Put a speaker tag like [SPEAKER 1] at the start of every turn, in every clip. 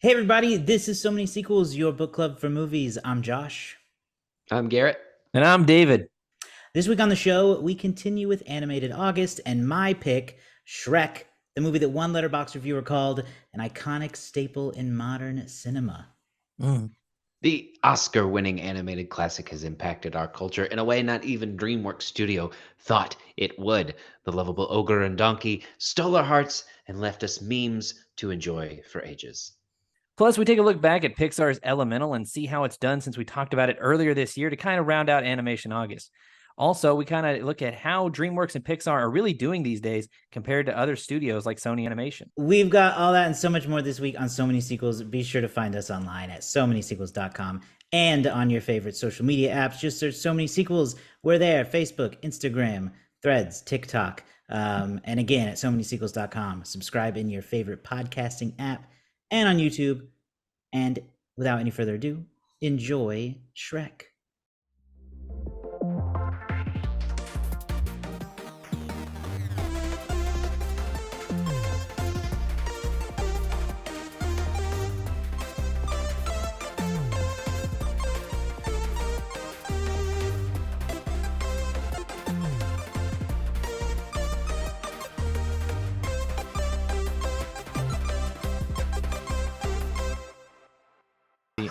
[SPEAKER 1] Hey everybody, this is So Many Sequels, your book club for movies. I'm Josh.
[SPEAKER 2] I'm Garrett.
[SPEAKER 3] And I'm David.
[SPEAKER 1] This week on the show, we continue with Animated August and my pick, Shrek, the movie that one Letterboxd reviewer called an iconic staple in modern cinema.
[SPEAKER 2] The Oscar winning animated classic has impacted our culture in a way not even DreamWorks Studio thought it would. The lovable ogre and donkey stole our hearts and left us memes to enjoy for ages.
[SPEAKER 3] Plus, we take a look back at Pixar's Elemental and see how it's done since we talked about it earlier this year to kind of round out Animation August. Also, we kind of look at how DreamWorks and Pixar are really doing these days compared to other studios like Sony Animation.
[SPEAKER 1] We've got all that and so much more this week on So Many Sequels. Be sure to find us online at SoManySequels.com and on your favorite social media apps. Just search So Many Sequels. We're there: Facebook, Instagram, Threads, TikTok, and again at SoManySequels.com. Subscribe in your favorite podcasting app and on YouTube. And without any further ado, enjoy Shrek.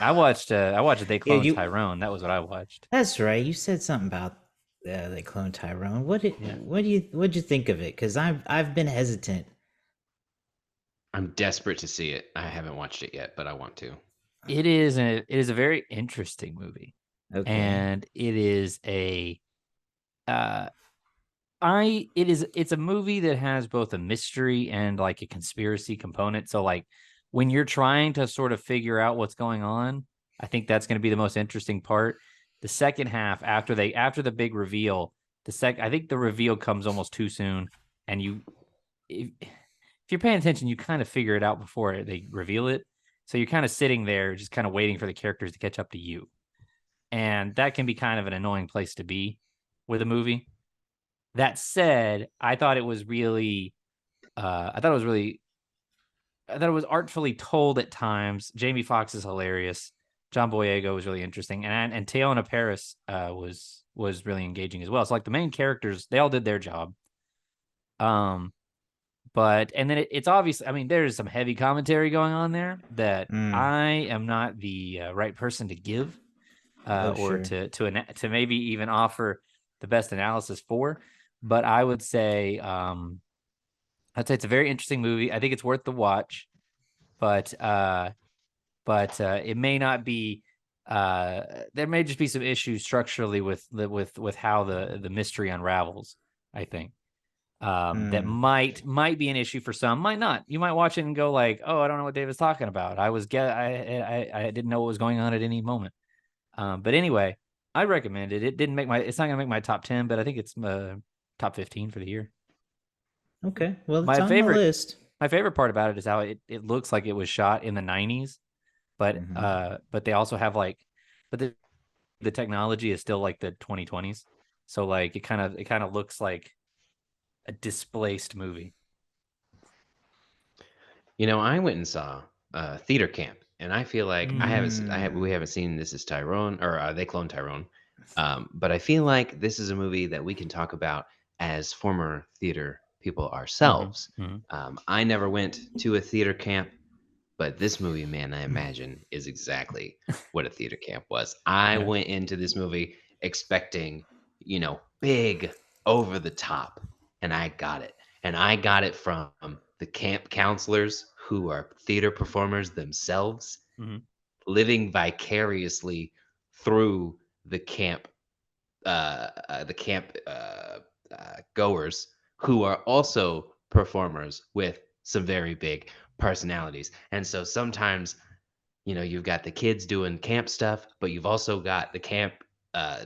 [SPEAKER 3] I watched They Cloned
[SPEAKER 1] you-
[SPEAKER 3] Tyrone. That was what I watched.
[SPEAKER 1] That's right. You said something about they clone Tyrone. What'd you think of it? Because I've been hesitant.
[SPEAKER 2] I'm desperate to see it. I haven't watched it yet, but I want to.
[SPEAKER 3] It is a very interesting movie.
[SPEAKER 1] Okay.
[SPEAKER 3] And it is it's a movie that has both a mystery and like a conspiracy component. So like when you're trying to sort of figure out what's going on, I think that's going to be the most interesting part. The second half, after the big reveal, I think the reveal comes almost too soon, and if you're paying attention, you kind of figure it out before they reveal it. So you're kind of sitting there, just kind of waiting for the characters to catch up to you, and that can be kind of an annoying place to be with a movie. That said, I thought it was artfully told at times. Jamie Foxx is hilarious. John Boyega was really interesting, and Teyonah Parris was really engaging as well. So like the main characters, they all did their job. But and then it's obvious. I mean, there's some heavy commentary going on there that I am not the right person to give, or
[SPEAKER 1] sure.
[SPEAKER 3] to maybe even offer the best analysis for. But I would say, I'd say it's a very interesting movie. I think it's worth the watch, but it may not be. There may just be some issues structurally with how the mystery unravels. I think that might be an issue for some, might not. You might watch it and go like, "Oh, I don't know what David's talking about. I didn't know what was going on at any moment." But anyway, I recommend it. It's not gonna make my top 10, but I think it's top 15 for the year.
[SPEAKER 1] Okay, well, it's on the list.
[SPEAKER 3] My favorite part about it is how it looks like it was shot in the 90s, but they also have but the technology is still like the 2020s, so like it kind of looks like a displaced movie.
[SPEAKER 2] I went and saw Theater Camp, and I feel like we haven't seen This Is Tyrone, or They Clone Tyrone, but I feel like this is a movie that we can talk about as former theater people ourselves. I never went to a theater camp, but this movie, man, I imagine is exactly what a theater camp was. I went into this movie expecting, big, over the top, and I got it. And I got it from the camp counselors who are theater performers themselves, living vicariously through the camp goers who are also performers with some very big personalities. And so sometimes, you've got the kids doing camp stuff, but you've also got the camp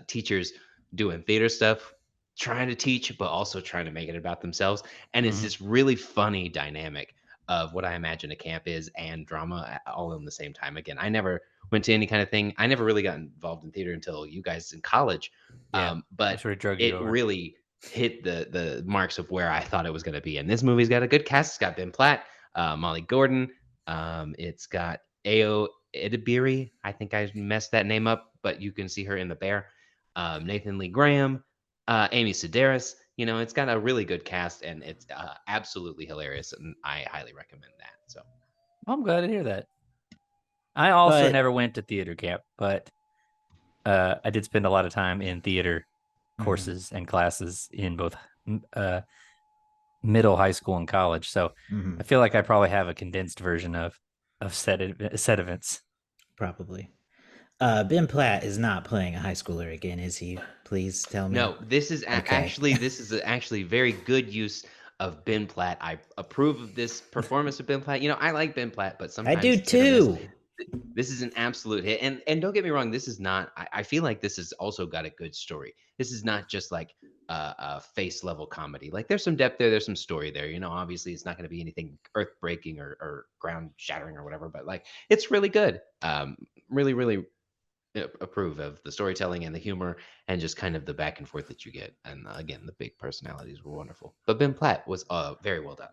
[SPEAKER 2] teachers doing theater stuff, trying to teach, but also trying to make it about themselves. And it's this really funny dynamic of what I imagine a camp is and drama all in the same time. Again, I never went to any kind of thing. I never really got involved in theater until you guys in college. But
[SPEAKER 3] sort of drug you
[SPEAKER 2] it
[SPEAKER 3] over.
[SPEAKER 2] really hit the marks of where I thought it was going to be. And this movie's got a good cast. It's got Ben Platt, Molly Gordon. It's got Ao Edibiri. I think I messed that name up, but you can see her in The Bear. Nathan Lee Graham, Amy Sedaris. You know, it's got a really good cast, and it's absolutely hilarious, and I highly recommend that. So
[SPEAKER 3] I'm glad to hear that. I also
[SPEAKER 1] But
[SPEAKER 3] never went to theater camp, but I did spend a lot of time in theater courses and classes in both middle, high school, and college. So I feel like I probably have a condensed version of set events.
[SPEAKER 1] probably. Ben Platt is not playing a high schooler again, is he? Please tell me.
[SPEAKER 2] no, this is
[SPEAKER 1] Okay.
[SPEAKER 2] actually very good use of Ben Platt. I approve of this performance of Ben Platt. You know, I like Ben Platt, but
[SPEAKER 1] I
[SPEAKER 2] sometimes
[SPEAKER 1] do
[SPEAKER 2] it's hit or miss.
[SPEAKER 1] too.
[SPEAKER 2] This is an absolute hit, and don't get me wrong, this is not. I feel like this has also got a good story. This is not just like a face level comedy. Like there's some depth there, there's some story there. You know, obviously it's not going to be anything earth breaking or ground shattering or whatever, but like it's really good. Really, really approve of the storytelling and the humor and just kind of the back and forth that you get. And again, the big personalities were wonderful. But Ben Platt was very well done.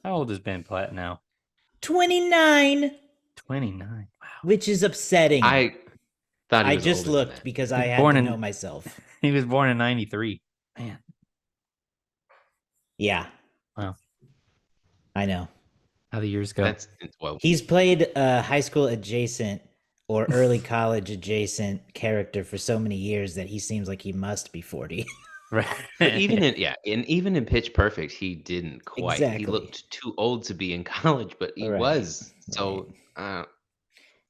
[SPEAKER 3] How old is Ben Platt now?
[SPEAKER 1] 29,
[SPEAKER 3] 29. Wow.
[SPEAKER 1] which is upsetting.
[SPEAKER 2] I thought he
[SPEAKER 1] I
[SPEAKER 2] was
[SPEAKER 1] just
[SPEAKER 2] older than
[SPEAKER 1] looked
[SPEAKER 2] that.
[SPEAKER 1] because I had
[SPEAKER 3] Born
[SPEAKER 1] to
[SPEAKER 3] in-
[SPEAKER 1] know myself.
[SPEAKER 3] He was born in 93. Man.
[SPEAKER 1] Yeah,
[SPEAKER 3] Wow.
[SPEAKER 1] I know.
[SPEAKER 3] How the years go.
[SPEAKER 2] That's well,
[SPEAKER 1] He's played a high school adjacent or early college adjacent character for so many years that he seems like he must be 40.
[SPEAKER 3] Right.
[SPEAKER 2] but even even in Pitch Perfect, he didn't quite. He
[SPEAKER 1] Exactly.
[SPEAKER 2] looked too old to be in college, but he
[SPEAKER 1] Right,
[SPEAKER 2] was. So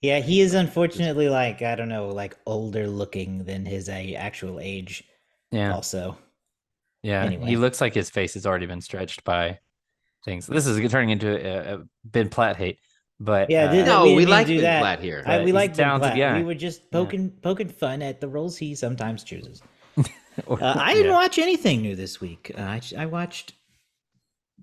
[SPEAKER 1] Yeah, he is unfortunately like, I don't know, like older looking than his actual age
[SPEAKER 3] Yeah.
[SPEAKER 1] also.
[SPEAKER 3] Yeah.
[SPEAKER 1] Anyway.
[SPEAKER 3] He looks like his face has already been stretched by things. This is turning into a Ben Platt hate. But
[SPEAKER 1] Yeah,
[SPEAKER 2] No,
[SPEAKER 1] we
[SPEAKER 2] we
[SPEAKER 1] didn't
[SPEAKER 2] like
[SPEAKER 1] do
[SPEAKER 2] Ben
[SPEAKER 1] that.
[SPEAKER 2] Platt here.
[SPEAKER 1] We
[SPEAKER 3] He's
[SPEAKER 1] like
[SPEAKER 3] a
[SPEAKER 1] Ben
[SPEAKER 3] talented
[SPEAKER 1] Platt.
[SPEAKER 3] guy.
[SPEAKER 1] We were just poking fun at the roles he sometimes chooses.
[SPEAKER 3] or-
[SPEAKER 1] I didn't watch anything new this week. I watched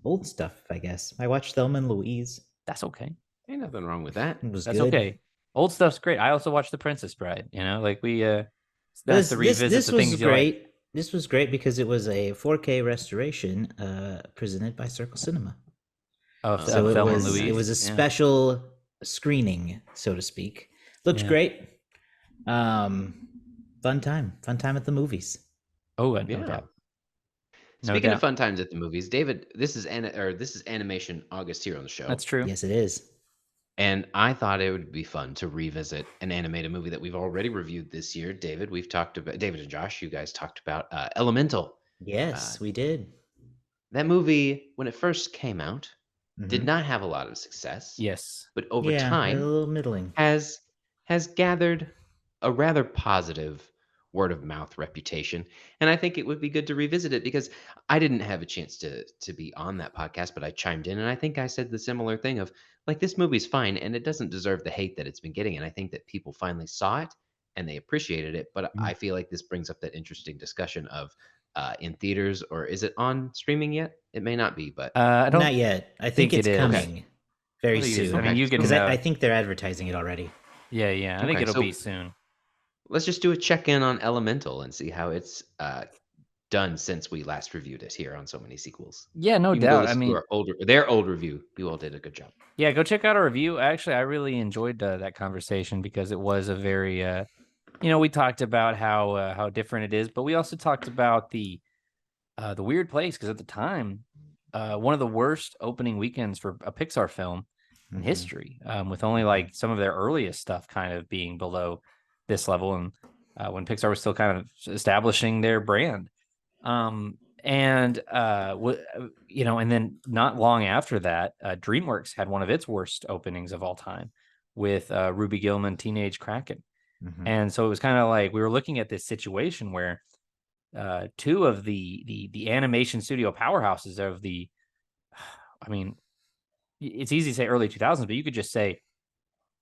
[SPEAKER 1] old stuff, I guess. I watched Thelma and Louise.
[SPEAKER 3] That's okay.
[SPEAKER 2] Ain't nothing wrong with that.
[SPEAKER 1] It was
[SPEAKER 3] That's
[SPEAKER 1] good.
[SPEAKER 3] okay. Old stuff's great. I also watched The Princess Bride. You know, like we nice
[SPEAKER 1] This
[SPEAKER 3] to revisit
[SPEAKER 1] this
[SPEAKER 3] the
[SPEAKER 1] was
[SPEAKER 3] things you like.
[SPEAKER 1] great. This was great because it was a 4K restoration presented by Circle Cinema.
[SPEAKER 3] Of
[SPEAKER 1] So it
[SPEAKER 3] Thelma and
[SPEAKER 1] was
[SPEAKER 3] Louise.
[SPEAKER 1] a special screening, so to speak. Looked
[SPEAKER 3] Yeah.
[SPEAKER 1] great. Fun time at the movies.
[SPEAKER 3] Oh, no
[SPEAKER 2] Yeah.
[SPEAKER 3] doubt. No
[SPEAKER 2] Speaking of
[SPEAKER 3] doubt.
[SPEAKER 2] fun times at the movies, David, this is Animation August here on the show.
[SPEAKER 3] That's true.
[SPEAKER 1] Yes, it is.
[SPEAKER 2] And I thought it would be fun to revisit and animate a movie that we've already reviewed this year. David, David and Josh, you guys talked about Elemental.
[SPEAKER 1] Yes, we did.
[SPEAKER 2] That movie, when it first came out, did
[SPEAKER 1] Mhm.
[SPEAKER 2] not have a lot of success.
[SPEAKER 3] Yes.
[SPEAKER 2] But over
[SPEAKER 1] Yeah, a
[SPEAKER 2] time
[SPEAKER 1] little middling.
[SPEAKER 2] has gathered a rather positive word of mouth reputation. And I think it would be good to revisit it because I didn't have a chance to be on that podcast, but I chimed in and I think I said the similar thing of like this movie's fine and it doesn't deserve the hate that it's been getting. And I think that people finally saw it and they appreciated it. But I feel like this brings up that interesting discussion of in theaters or is it on streaming yet? It may not be, but
[SPEAKER 3] I don't
[SPEAKER 1] Not yet. I think it's
[SPEAKER 3] it is.
[SPEAKER 1] coming very
[SPEAKER 3] I think it is.
[SPEAKER 1] soon.
[SPEAKER 3] I mean, you can.
[SPEAKER 1] Because I think they're advertising it already.
[SPEAKER 3] Yeah. I think
[SPEAKER 2] Okay,
[SPEAKER 3] it'll
[SPEAKER 2] so-
[SPEAKER 3] be soon.
[SPEAKER 2] let's just do a check-in on Elemental and see how it's done since we last reviewed it here on So Many Sequels.
[SPEAKER 3] Yeah, no
[SPEAKER 2] You can go
[SPEAKER 3] doubt. I
[SPEAKER 2] listen to
[SPEAKER 3] mean,
[SPEAKER 2] their old review. You all did a good job.
[SPEAKER 3] yeah, go check out our review. Actually, I really enjoyed that conversation because it was a very, we talked about how different it is, but we also talked about the weird place because at the time, one of the worst opening weekends for a Pixar film in history, with only like some of their earliest stuff kind of being below this level, and when Pixar was still kind of establishing their brand. And then not long after that, DreamWorks had one of its worst openings of all time with Ruby Gillman Teenage Kraken. And so it was kind of like we were looking at this situation where two of the animation studio powerhouses of I mean, it's easy to say early 2000s, but you could just say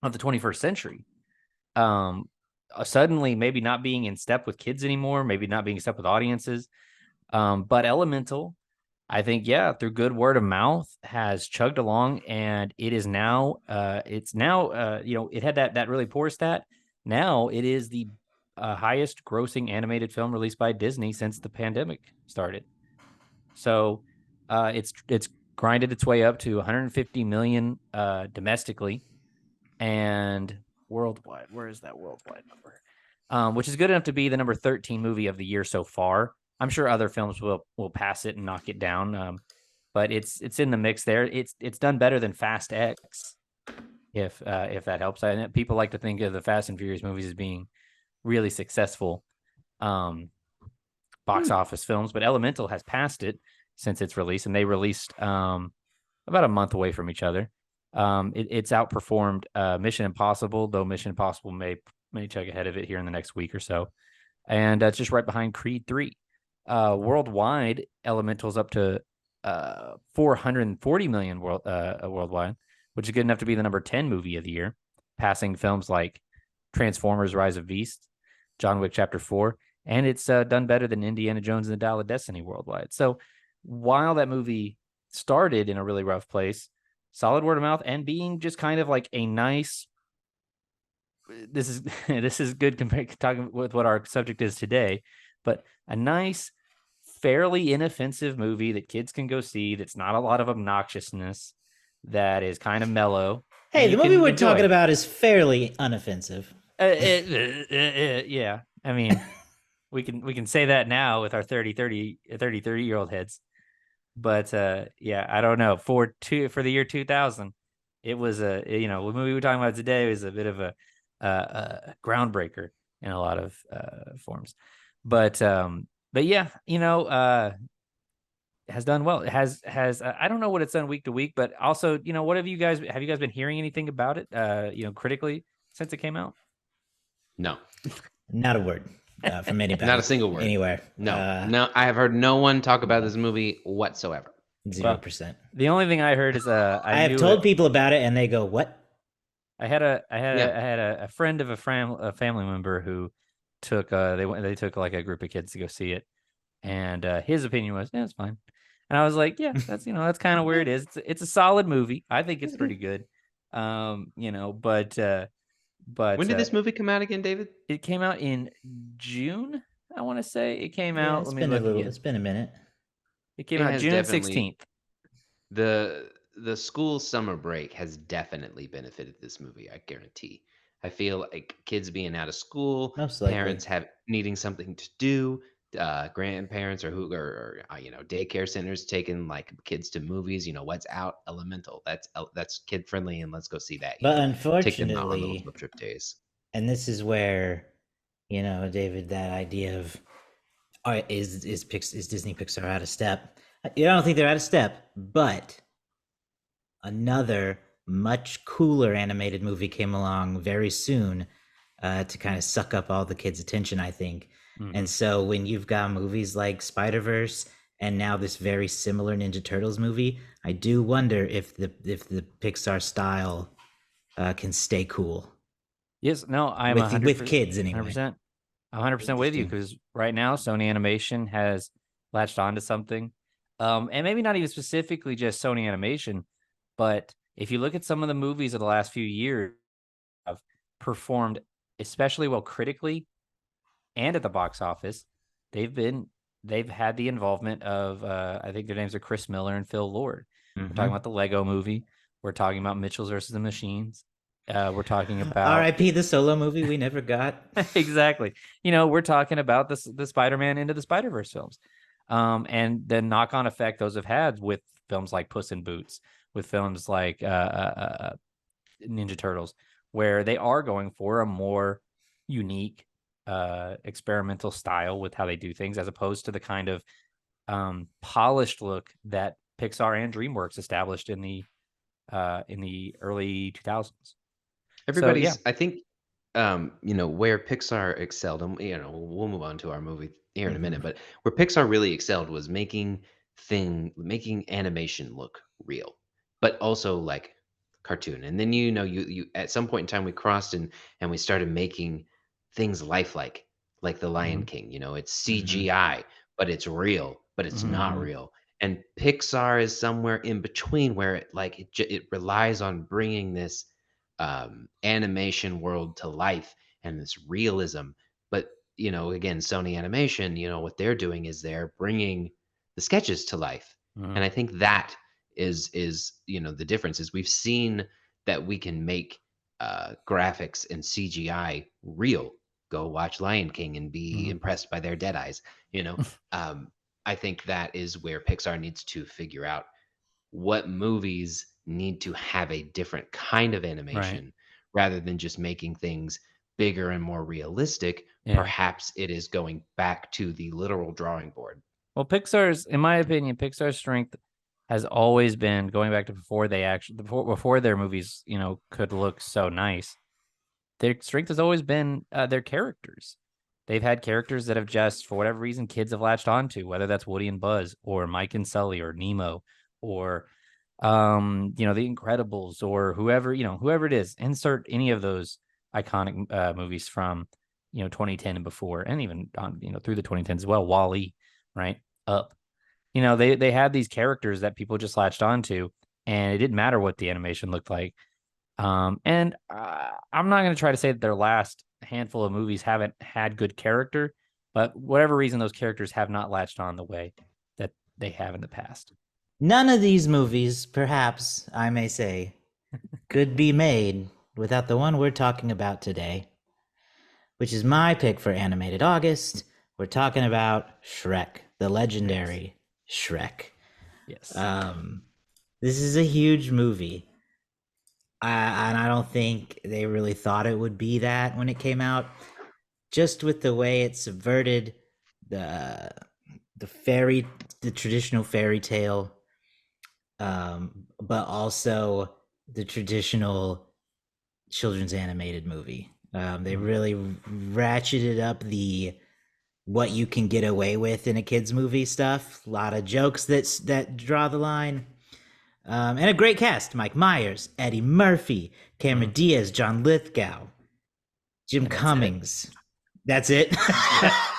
[SPEAKER 3] of the 21st century, suddenly maybe not being in step with kids anymore, maybe not being in step with audiences. But Elemental, I think, through good word of mouth has chugged along, and it is now, it had that really poor stat. Now it is the highest grossing animated film released by Disney since the pandemic started. So it's grinded its way up to 150 million domestically. and worldwide, where is that worldwide number? Which is good enough to be the number 13 movie of the year so far. I'm sure other films will pass it and knock it down, but it's in the mix there. It's done better than Fast X, if that helps. I know people like to think of the Fast and Furious movies as being really successful box office films, but Elemental has passed it since its release, and they released about a month away from each other. It's outperformed Mission Impossible, though Mission Impossible may chug ahead of it here in the next week or so, and it's just right behind Creed 3. Worldwide, Elemental's up to 440 million worldwide, which is good enough to be the number 10 movie of the year, passing films like Transformers: Rise of Beasts, John Wick Chapter 4, and it's done better than Indiana Jones and the Dial of Destiny worldwide. So while that movie started in a really rough place, solid word of mouth and being just kind of like a nice, this is good compared to talking with what our subject is today, but a nice, fairly inoffensive movie that kids can go see, that's not a lot of obnoxiousness, that is kind of mellow.
[SPEAKER 1] Hey, the movie we're talking about is fairly unoffensive.
[SPEAKER 3] Yeah. I mean, we can say that now with our 30-year-old heads. But yeah, I don't know. For the year 2000, it was the movie we're talking about today was a bit of a groundbreaker in a lot of forms. But yeah, has done well. It has I don't know what it's done week to week, but also, what have you guys been hearing anything about it critically since it came out?
[SPEAKER 2] No.
[SPEAKER 1] Not a word from anybody.
[SPEAKER 2] Not a single word.
[SPEAKER 1] Anywhere.
[SPEAKER 2] No, I have heard no one talk about this movie whatsoever.
[SPEAKER 1] 0%.
[SPEAKER 3] The only thing I heard is
[SPEAKER 1] I have told people about it and they go, "What?"
[SPEAKER 3] I had a friend of a family member who took they took like a group of kids to go see it, and his opinion was, yeah, it's fine. And I was like, yeah, that's that's kind of where it is. It's a solid movie. I think it's pretty good. But
[SPEAKER 2] when did this movie come out again, David?
[SPEAKER 3] It came out in June. I want to say it came out.
[SPEAKER 1] Let me look again. It's been a minute.
[SPEAKER 3] It came out June 16th.
[SPEAKER 2] The school summer break has definitely benefited this movie, I guarantee. I feel like kids being out of school, parents needing something to do, grandparents or daycare centers taking like kids to movies. What's out? Elemental. That's kid friendly, and let's go see that.
[SPEAKER 1] But unfortunately,
[SPEAKER 2] take them out on little field trip days.
[SPEAKER 1] And this is where, David, that idea of is Disney Pixar out of step? I don't think they're out of step, but another much cooler animated movie came along very soon to kind of suck up all the kids' attention, I think. Mm-hmm. And so when you've got movies like Spider-Verse and now this very similar Ninja Turtles movie, I do wonder if the Pixar style can stay cool.
[SPEAKER 3] Yes, no, I'm
[SPEAKER 1] with kids anyway.
[SPEAKER 3] 100% with you, because right now Sony Animation has latched onto something, and maybe not even specifically just Sony Animation, but if you look at some of the movies of the last few years have performed especially well critically and at the box office, they've had the involvement of I think their names are Chris Miller and Phil Lord. Mm-hmm. We're talking about the Lego movie. We're talking about Mitchell's versus the Machines. We're talking about
[SPEAKER 1] R.I.P. the Solo movie we never got.
[SPEAKER 3] Exactly. We're talking about the Spider-Man Into the Spider-Verse films, and the knock-on effect those have had with films like Puss in Boots, with films like Ninja Turtles, where they are going for a more unique, experimental style with how they do things, as opposed to the kind of polished look that Pixar and DreamWorks established in the early 2000s.
[SPEAKER 2] Everybody's, so, yeah. I think, where Pixar excelled, and we'll move on to our movie here in a minute, but where Pixar really excelled was making animation look real, but also like cartoon. And then you at some point in time we crossed and we started making things lifelike, like the Lion King. It's CGI, but it's real, but it's not real. And Pixar is somewhere in between, where it relies on bringing this animation world to life and this realism. But again, Sony Animation, what they're doing is they're bringing the sketches to life. And I think that is the difference. Is we've seen that we can make graphics and CGI real. Go watch Lion King and be
[SPEAKER 3] Mhm.
[SPEAKER 2] impressed by their dead eyes. You know, I think that is where Pixar needs to figure out what movies need to have a different kind of
[SPEAKER 3] Right.
[SPEAKER 2] animation rather than just making things bigger and more realistic.
[SPEAKER 3] Yeah.
[SPEAKER 2] Perhaps it is going back to the literal drawing board.
[SPEAKER 3] Well, Pixar's, in my opinion, Pixar's strength has always been going back to before their movies, could look so nice. Their strength has always been their characters. They've had characters that have just, for whatever reason, kids have latched onto, whether that's Woody and Buzz or Mike and Sully or Nemo or the Incredibles or whoever it is. Insert any of those iconic movies from 2010 and before, and even on through the 2010s as well. Wall-E, right? Up. They had these characters that people just latched onto, and it didn't matter what the animation looked like. And I'm not going to try to say that their last handful of movies haven't had good character, but whatever reason, those characters have not latched on the way that they have in the past.
[SPEAKER 1] None of these movies, perhaps I may say, could be made without the one we're talking about today, which is my pick for Animated August. We're talking about Shrek, the legendary Shrek.
[SPEAKER 3] Yes.
[SPEAKER 1] This is a huge movie. And I don't think they really thought it would be that when it came out. Just with the way it subverted the the traditional fairy tale, but also the traditional children's animated movie. They really ratcheted up the what you can get away with in a kids movie stuff. A lot of jokes that draw the line. And a great cast: Mike Myers, Eddie Murphy, Cameron Diaz, John Lithgow, Jim
[SPEAKER 3] And that's
[SPEAKER 1] Cummings. That's it.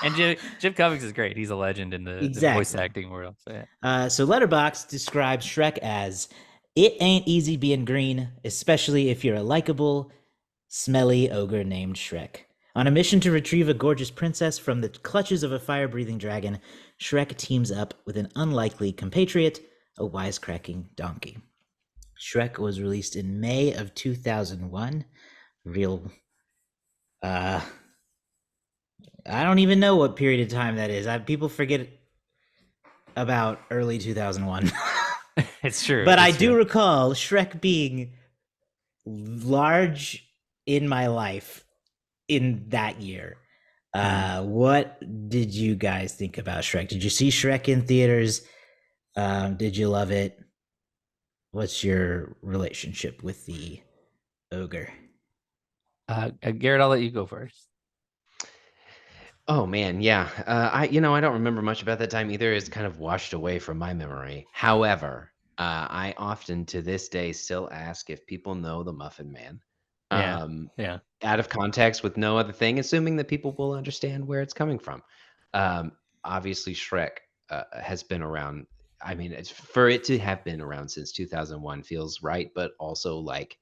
[SPEAKER 3] And Jim Cummings is great. He's a legend in the voice
[SPEAKER 1] Exactly.
[SPEAKER 3] acting world. So, yeah.
[SPEAKER 1] So Letterboxd describes Shrek as it ain't easy being green, especially if you're a likable, smelly ogre named Shrek. On a mission to retrieve a gorgeous princess from the clutches of a fire-breathing dragon, Shrek teams up with an unlikely compatriot, a wisecracking donkey. Shrek was released in May of 2001. Real I don't even know what period of time that is. People forget about early 2001.
[SPEAKER 3] It's true.
[SPEAKER 1] But
[SPEAKER 3] it's
[SPEAKER 1] I do
[SPEAKER 3] true.
[SPEAKER 1] recall Shrek being large in my life in that year. What did you guys think about Shrek? Did you see Shrek in theaters? Did you love it? What's your relationship with the ogre?
[SPEAKER 3] Garrett, I'll let you go first.
[SPEAKER 2] Oh man, yeah. I don't remember much about that time either. It's kind of washed away from my memory. However, I often to this day still ask if people know the Muffin Man.
[SPEAKER 3] Yeah.
[SPEAKER 2] Um,
[SPEAKER 3] Yeah.
[SPEAKER 2] Out of context with no other thing, assuming that people will understand where it's coming from. Um, Obviously, Shrek has been around. I mean, for it to have been around since 2001 feels right, but also like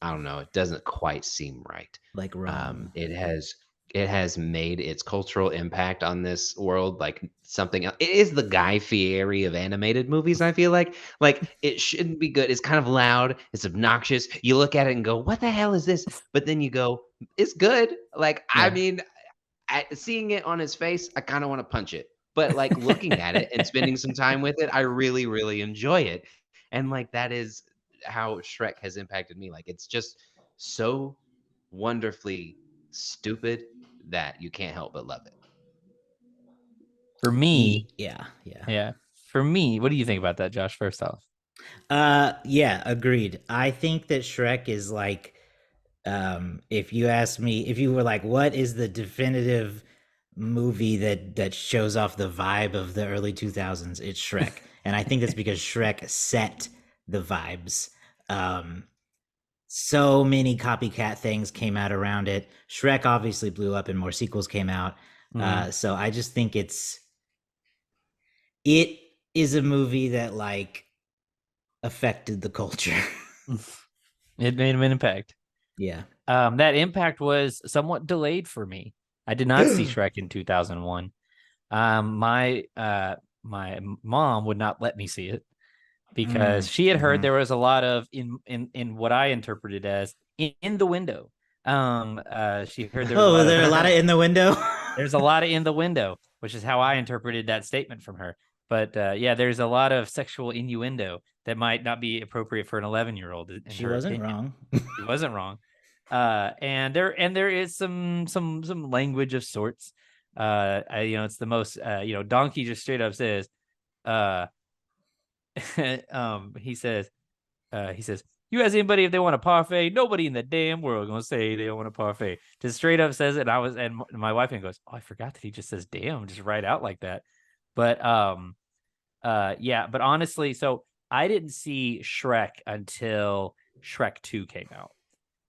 [SPEAKER 2] I don't know, it doesn't quite seem right.
[SPEAKER 1] Like Rome.
[SPEAKER 2] It has made its cultural impact on this world like something else. It is the Guy Fieri of animated movies, I feel like it shouldn't be good. It's kind of loud, it's obnoxious. You look at it and go, what the hell is this? But then you go, it's good. Like I
[SPEAKER 3] Yeah.
[SPEAKER 2] mean, seeing it on his face, I kind of want to punch it. But like looking at it and spending some time with it, I really, really enjoy it. And like that is how Shrek has impacted me. Like it's just so wonderfully stupid that you can't help but love it.
[SPEAKER 3] For me,
[SPEAKER 1] Yeah.
[SPEAKER 3] yeah. For me, what do you think about that, Josh? First off.
[SPEAKER 1] Yeah, agreed. I think that Shrek is like if you asked me, if you were like, what is the definitive movie that shows off the vibe of the early 2000s, it's Shrek. And I think that's because Shrek set the vibes. So many copycat things came out around it. Shrek obviously blew up and more sequels came out. So I just think it is a movie that like affected the culture.
[SPEAKER 3] It made an impact.
[SPEAKER 1] Yeah.
[SPEAKER 3] That impact was somewhat delayed for me. I did not see Shrek in 2001. My mom would not let me see it because she had heard there was a lot of in what I interpreted as in the window. She heard there was a
[SPEAKER 1] Oh,
[SPEAKER 3] lot
[SPEAKER 1] was
[SPEAKER 3] of
[SPEAKER 1] there a lot of in the window?
[SPEAKER 3] there's a lot of in the window, which is how I interpreted that statement from her. But yeah, there's a lot of sexual innuendo that might not be appropriate for an 11-year-old, in
[SPEAKER 1] She
[SPEAKER 3] her
[SPEAKER 1] wasn't
[SPEAKER 3] opinion.
[SPEAKER 1] wrong.
[SPEAKER 3] She wasn't wrong. And there is some language of sorts. It's the most Donkey just straight up says, uh, he says, you ask anybody if they want a parfait, nobody in the damn world gonna say they don't want a parfait. Just straight up says it. And my wife goes, oh, I forgot that he just says damn, just right out like that. But yeah, but honestly, so I didn't see Shrek until Shrek 2 came out.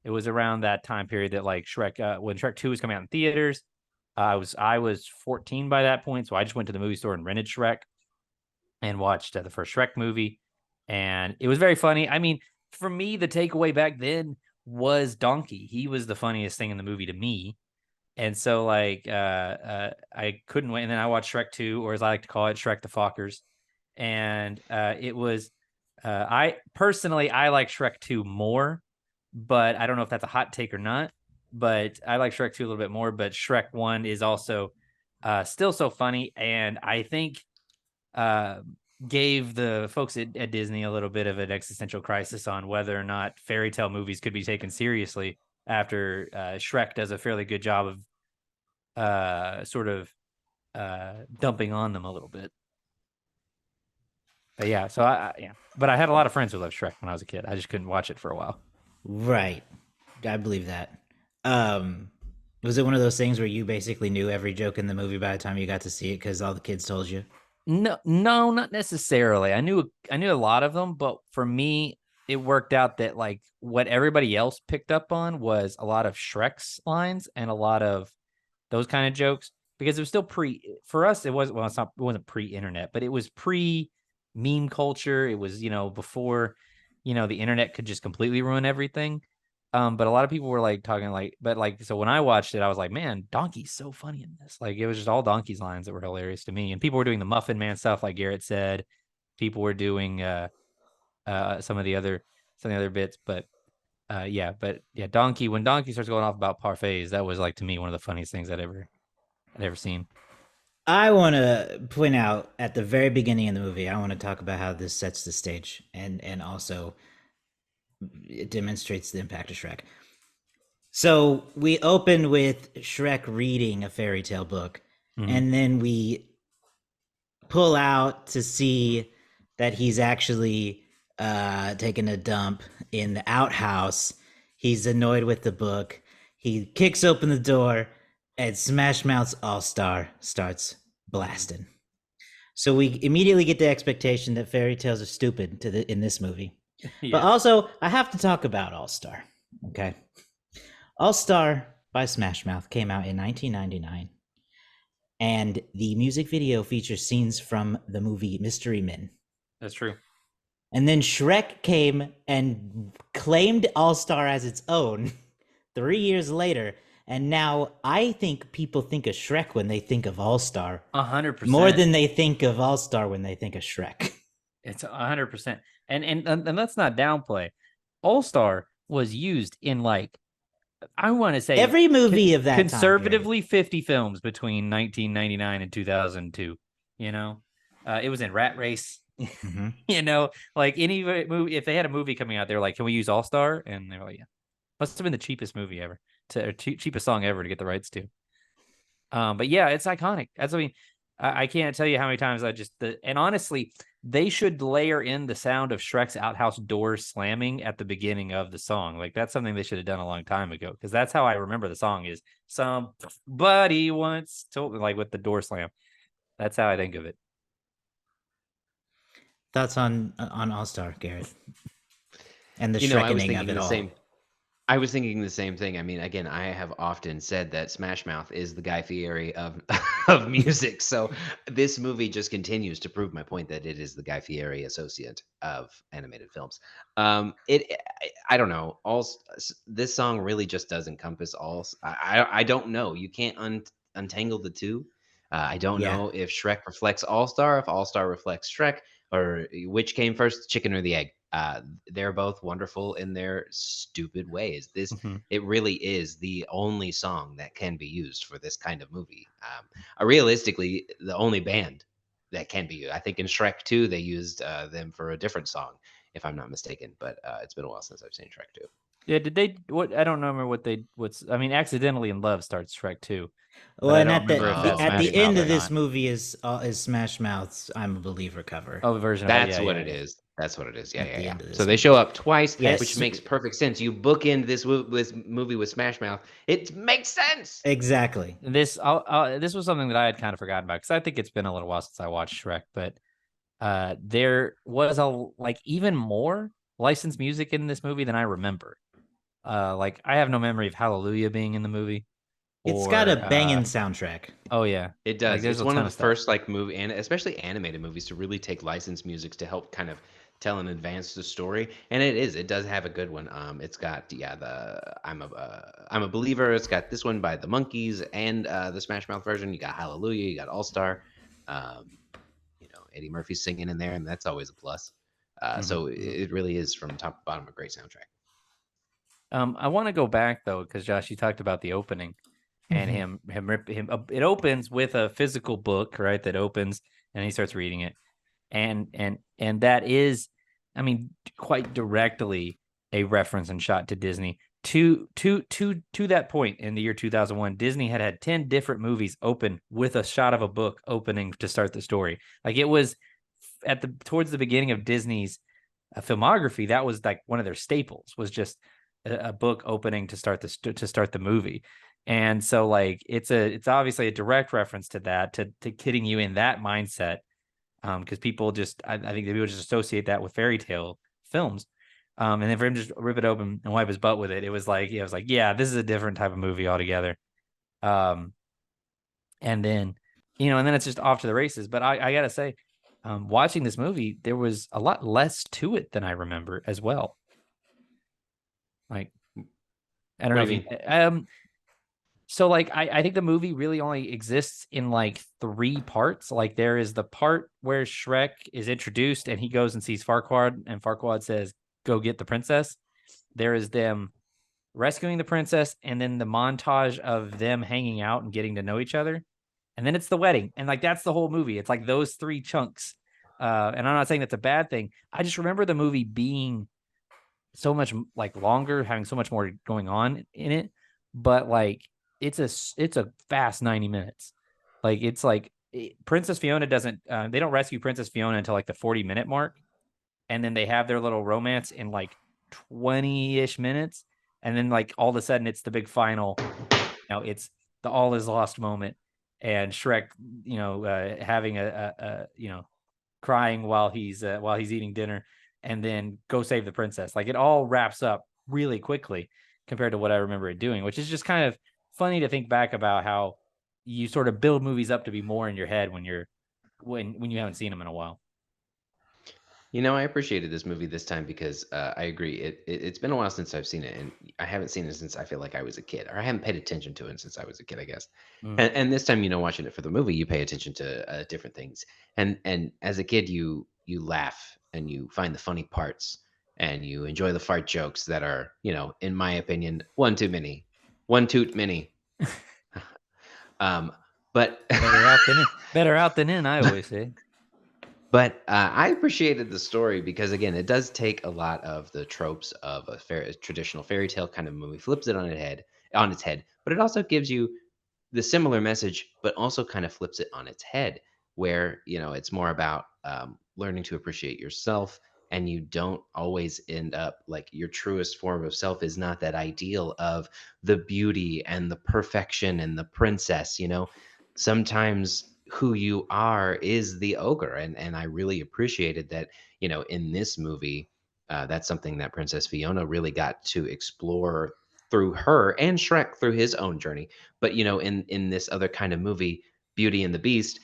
[SPEAKER 3] It was around that time period that like Shrek, when Shrek 2 was coming out in theaters. I was 14 by that point, so I just went to the movie store and rented Shrek and watched the first Shrek movie, and it was very funny. I mean, for me, the takeaway back then was Donkey. He was the funniest thing in the movie to me, and so I couldn't wait. And then I watched Shrek 2, or as I like to call it, Shrek the Fockers, and it was. I like Shrek 2 more, but I don't know if that's a hot take or not. But I like Shrek 2 a little bit more. But Shrek 1 is also still so funny, and I think uh, gave the folks at Disney a little bit of an existential crisis on whether or not fairy tale movies could be taken seriously after Shrek does a fairly good job of sort of dumping on them a little bit. But yeah, so but I had a lot of friends who loved Shrek when I was a kid. I just couldn't watch it for a while.
[SPEAKER 1] Right. I believe that. Was it one of those things where you basically knew every joke in the movie by the time you got to see it because all the kids told you?
[SPEAKER 3] No, not necessarily. I knew a lot of them, but for me, it worked out that like what everybody else picked up on was a lot of Shrek's lines and a lot of those kind of jokes, because it was still for us. It wasn't pre-internet, but it was pre meme culture. It was before the internet could just completely ruin everything. But a lot of people were like talking so when I watched it, I was like, man, Donkey's so funny in this. Like it was just all Donkey's lines that were hilarious to me. And people were doing the Muffin Man stuff, like Garrett said. People were doing some of the other bits, but Donkey, when Donkey starts going off about parfaits, that was like to me one of the funniest things I'd ever seen.
[SPEAKER 1] I want to point out at the very beginning of the movie, I want to talk about how this sets the stage and also it demonstrates the impact of Shrek. So we open with Shrek reading a fairy tale book, and then we pull out to see that he's actually taking a dump in the outhouse. He's annoyed with the book. He kicks open the door, and Smash Mouth's All Star starts blasting. So we immediately get the expectation that fairy tales are stupid in this movie.
[SPEAKER 3] Yes.
[SPEAKER 1] But also, I have to talk about All Star. Okay, All Star by Smash Mouth came out in 1999, and the music video features scenes from the movie Mystery Men.
[SPEAKER 3] That's true.
[SPEAKER 1] And then Shrek came and claimed All Star as its own 3 years later. And now I think people think of Shrek when they think of All Star
[SPEAKER 3] 100%.
[SPEAKER 1] more than they think of All Star when they think of Shrek.
[SPEAKER 3] It's 100%. And let's not downplay. All Star was used in like, I want to say
[SPEAKER 1] every movie of that
[SPEAKER 3] conservatively time 50 films between 1999 and 2002. It was in Rat Race.
[SPEAKER 1] Mm-hmm.
[SPEAKER 3] Like any movie, if they had a movie coming out, they're like, can we use All Star? And they were like, yeah. Must have been the cheapest movie ever cheapest song ever to get the rights to. But yeah, it's iconic. I can't tell you how many times and honestly, they should layer in the sound of Shrek's outhouse door slamming at the beginning of the song. Like that's something they should have done a long time ago, because that's how I remember the song is somebody once told me, like with the door slam. That's how I think of it.
[SPEAKER 1] Thoughts on All Star, Garrett, and the Shrekening of it all.
[SPEAKER 2] I was thinking the same thing. I mean, again, I have often said that Smash Mouth is the Guy Fieri of of music. So this movie just continues to prove my point that it is the Guy Fieri associate of animated films. I don't know. This song really just does encompass all. I don't know. You can't untangle the two. I don't know if Shrek reflects All Star, if All Star reflects Shrek, or which came first, chicken or the egg. They're both wonderful in their stupid ways.
[SPEAKER 3] Mhm.
[SPEAKER 2] It really is the only song that can be used for this kind of movie. Realistically, the only band that can be used. I think in Shrek 2 they used them for a different song, if I'm not mistaken. But it's been a while since I've seen Shrek 2.
[SPEAKER 3] Yeah, did they what I don't remember what's I mean, Accidentally in Love starts Shrek 2,
[SPEAKER 1] Well,
[SPEAKER 3] but I
[SPEAKER 1] and
[SPEAKER 3] don't
[SPEAKER 1] at
[SPEAKER 3] remember if that's
[SPEAKER 1] at
[SPEAKER 3] Smash
[SPEAKER 1] the
[SPEAKER 2] Maybe
[SPEAKER 1] end
[SPEAKER 3] Mouth
[SPEAKER 1] of
[SPEAKER 3] or
[SPEAKER 1] this
[SPEAKER 3] not.
[SPEAKER 1] movie is Smash Mouth's "I'm a Believer" cover.
[SPEAKER 3] Oh, the version of it.
[SPEAKER 2] That's
[SPEAKER 3] Yeah,
[SPEAKER 2] what
[SPEAKER 3] yeah,
[SPEAKER 2] it
[SPEAKER 3] yeah.
[SPEAKER 2] is. That's what it is. Yeah,
[SPEAKER 1] At
[SPEAKER 2] yeah,
[SPEAKER 1] the
[SPEAKER 2] yeah.
[SPEAKER 1] end of
[SPEAKER 2] So
[SPEAKER 1] this
[SPEAKER 2] they show
[SPEAKER 1] movie.
[SPEAKER 2] up twice, which
[SPEAKER 1] Yes,
[SPEAKER 2] makes perfect sense. You bookend this movie with Smash Mouth. It makes sense.
[SPEAKER 1] exactly.
[SPEAKER 3] This was something that I had kind of forgotten about because I think it's been a little while since I watched Shrek, but there was like even more licensed music in this movie than I remember. Like I have no memory of Hallelujah being in the movie,
[SPEAKER 1] It's got a
[SPEAKER 3] or
[SPEAKER 1] banging soundtrack.
[SPEAKER 3] oh yeah,
[SPEAKER 2] It
[SPEAKER 3] like
[SPEAKER 2] does.
[SPEAKER 3] there's
[SPEAKER 2] It's
[SPEAKER 3] a
[SPEAKER 2] one of
[SPEAKER 3] ton
[SPEAKER 2] the
[SPEAKER 3] of stuff.
[SPEAKER 2] first like movie and especially animated movies to really take licensed music to help kind of tell and advance the story. And it is. It does have a good one. It's got the I'm a Believer. It's got this one by the Monkees and the Smash Mouth version. You got Hallelujah. You got All Star. Um, Eddie Murphy's singing in there, and that's always a plus.
[SPEAKER 3] Mhm,
[SPEAKER 2] So
[SPEAKER 3] mhm.
[SPEAKER 2] it really is from top to bottom a great soundtrack.
[SPEAKER 3] I want to go back though because Josh, you talked about the opening and
[SPEAKER 1] Mhm.
[SPEAKER 3] him. It opens with a physical book, right? That opens and he starts reading it, and that is, I mean, quite directly a reference and shot to Disney. To that point in the year 2001, Disney had 10 different movies open with a shot of a book opening to start the story. Like it was towards the beginning of Disney's filmography, that was like one of their staples, was just a book opening to start the movie. And so like it's obviously a direct reference to that, to getting you in that mindset, because people just I think people just associate that with fairy tale films. And then for him to just rip it open and wipe his butt with it, it was like, yeah, this is a different type of movie altogether. Um, and then, and then it's just off to the races. But I gotta say, watching this movie, there was a lot less to it than I remember as well. Like, I don't
[SPEAKER 2] What
[SPEAKER 3] know
[SPEAKER 2] do
[SPEAKER 3] if
[SPEAKER 2] you
[SPEAKER 3] you,
[SPEAKER 2] mean?
[SPEAKER 3] so like I think the movie really only exists in like three parts. Like there is the part where Shrek is introduced and he goes and sees Farquaad, and Farquaad says, "Go get the princess." There is them rescuing the princess, and then the montage of them hanging out and getting to know each other. And then it's the wedding. And like that's the whole movie. It's like those three chunks. And I'm not saying that's a bad thing. I just remember the movie being so much like longer, having so much more going on in it. But like it's a fast 90 minutes. Like it's like Princess Fiona doesn't they don't rescue Princess Fiona until like the 40-minute mark, and then they have their little romance in like 20-ish minutes, and then like all of a sudden it's the big final. It's the all is lost moment, and Shrek, having a crying while he's eating dinner, and then go save the princess. Like it all wraps up really quickly compared to what I remember it doing, which is just kind of funny to think back about how you sort of build movies up to be more in your head when you haven't seen them in a while.
[SPEAKER 2] I appreciated this movie this time because I agree. It's been a while since I've seen it, and I haven't seen it since I feel like I was a kid, or I haven't paid attention to it since I was a kid, I guess.
[SPEAKER 3] Mm.
[SPEAKER 2] And this time, watching it for the movie, you pay attention to different things. And as a kid, you laugh and you find the funny parts, and you enjoy the fart jokes that are, in my opinion, one too many. Um, but
[SPEAKER 3] Better out than in, I always say.
[SPEAKER 2] But I appreciated the story because, again, it does take a lot of the tropes of a traditional fairy tale kind of movie, flips it on its head, but it also gives you the similar message, but also kind of flips it on its head, where it's more about learning to appreciate yourself, and you don't always end up like your truest form of self is not that ideal of the beauty and the perfection and the princess. Sometimes who you are is the ogre, and I really appreciated that. In this movie, that's something that Princess Fiona really got to explore through her, and Shrek through his own journey. But in this other kind of movie, Beauty and the Beast,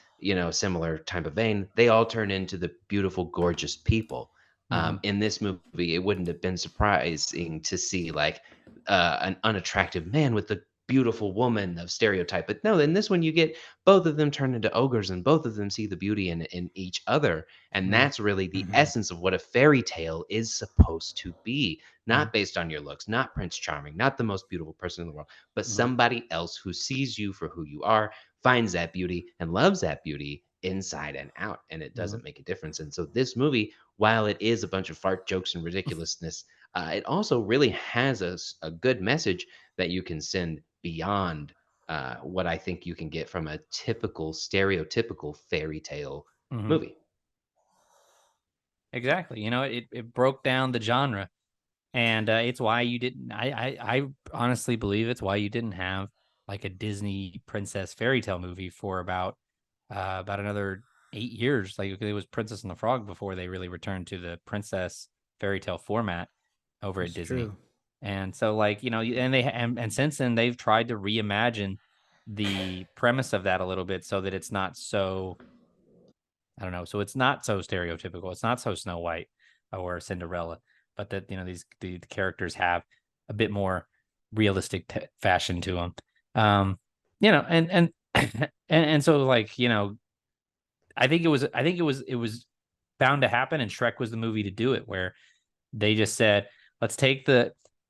[SPEAKER 2] similar type of vein, they all turn into the beautiful, gorgeous people.
[SPEAKER 3] Mm-hmm.
[SPEAKER 2] In this movie, it wouldn't have been surprising to see like an unattractive man with a beautiful woman of stereotype. But no, in this one, you get both of them turn into ogres and both of them see the beauty in each other. And
[SPEAKER 1] Mm.
[SPEAKER 2] that's really the
[SPEAKER 1] Mhm.
[SPEAKER 2] essence of what a fairy tale is supposed to be.
[SPEAKER 1] Mhm.
[SPEAKER 2] Not based on your looks, not Prince Charming, not the most beautiful person in the world, but
[SPEAKER 1] Mhm.
[SPEAKER 2] somebody else who sees you for who you are, finds that beauty, and loves that beauty inside and out. And it
[SPEAKER 1] Mhm.
[SPEAKER 2] doesn't make a difference. And so this movie, while it is a bunch of fart jokes and ridiculousness, it also really has a good message that you can send beyond what I think you can get from a typical, stereotypical fairy tale
[SPEAKER 3] Mhm.
[SPEAKER 2] movie.
[SPEAKER 3] Exactly. You know, it broke down the genre, and it's why you didn't. I honestly believe it's why you didn't have like a Disney princess fairy tale movie for about another 8 years. Like it was Princess and the Frog before they really returned to the princess fairy tale format over at
[SPEAKER 1] It's
[SPEAKER 3] Disney.
[SPEAKER 1] true.
[SPEAKER 3] And so, like, you know, and since then they've tried to reimagine the premise of that a little bit so that it's not so, I don't know, so it's not so stereotypical. It's not so Snow White or Cinderella, but that, you know, the characters have a bit more realistic fashion to them. You know, and so, like, you know, I think it was bound to happen, and Shrek was the movie to do it, where they just said, let's take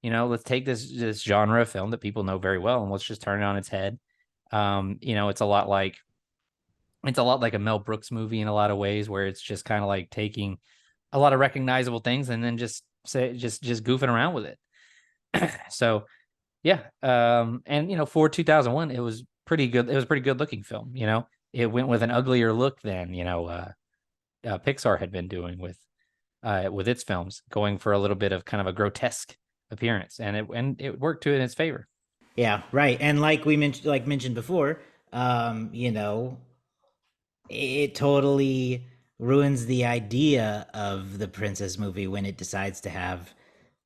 [SPEAKER 3] let's take this genre of film that people know very well and let's just turn it on its head. You know, it's a lot like a Mel Brooks movie in a lot of ways, where it's just kind of like taking a lot of recognizable things and then just goofing around with it. So yeah, and you know, for 2001, it was pretty good. It was a pretty good looking film. You know, it went with an uglier look than Pixar had been doing with its films, going for a little bit of kind of a grotesque appearance, and it worked to in its favor.
[SPEAKER 1] Yeah, right. And like we mentioned before, you know, it totally ruins the idea of the princess movie when it decides to have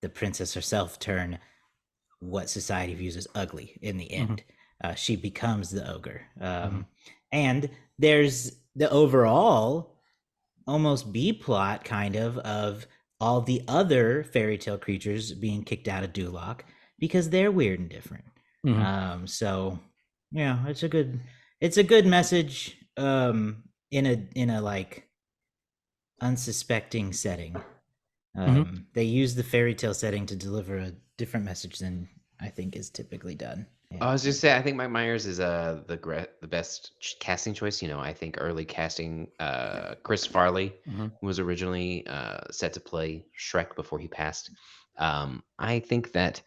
[SPEAKER 1] the princess herself turn what society views as ugly in the
[SPEAKER 3] Mm-hmm.
[SPEAKER 1] end. She becomes the ogre.
[SPEAKER 3] Mm-hmm.
[SPEAKER 1] And there's the overall almost B plot kind of all the other fairy tale creatures being kicked out of Duloc because they're weird and different.
[SPEAKER 3] Mm-hmm.
[SPEAKER 1] So yeah, it's a good message in a like unsuspecting setting.
[SPEAKER 3] Mm-hmm.
[SPEAKER 1] They use the fairy tale setting to deliver a different message than I think is typically done.
[SPEAKER 2] I
[SPEAKER 1] Yeah.
[SPEAKER 2] was just saying, I think Mike Myers is the best casting choice. You know, I think early casting, Chris Farley
[SPEAKER 3] Mm-hmm.
[SPEAKER 2] was originally set to play Shrek before he passed. I think that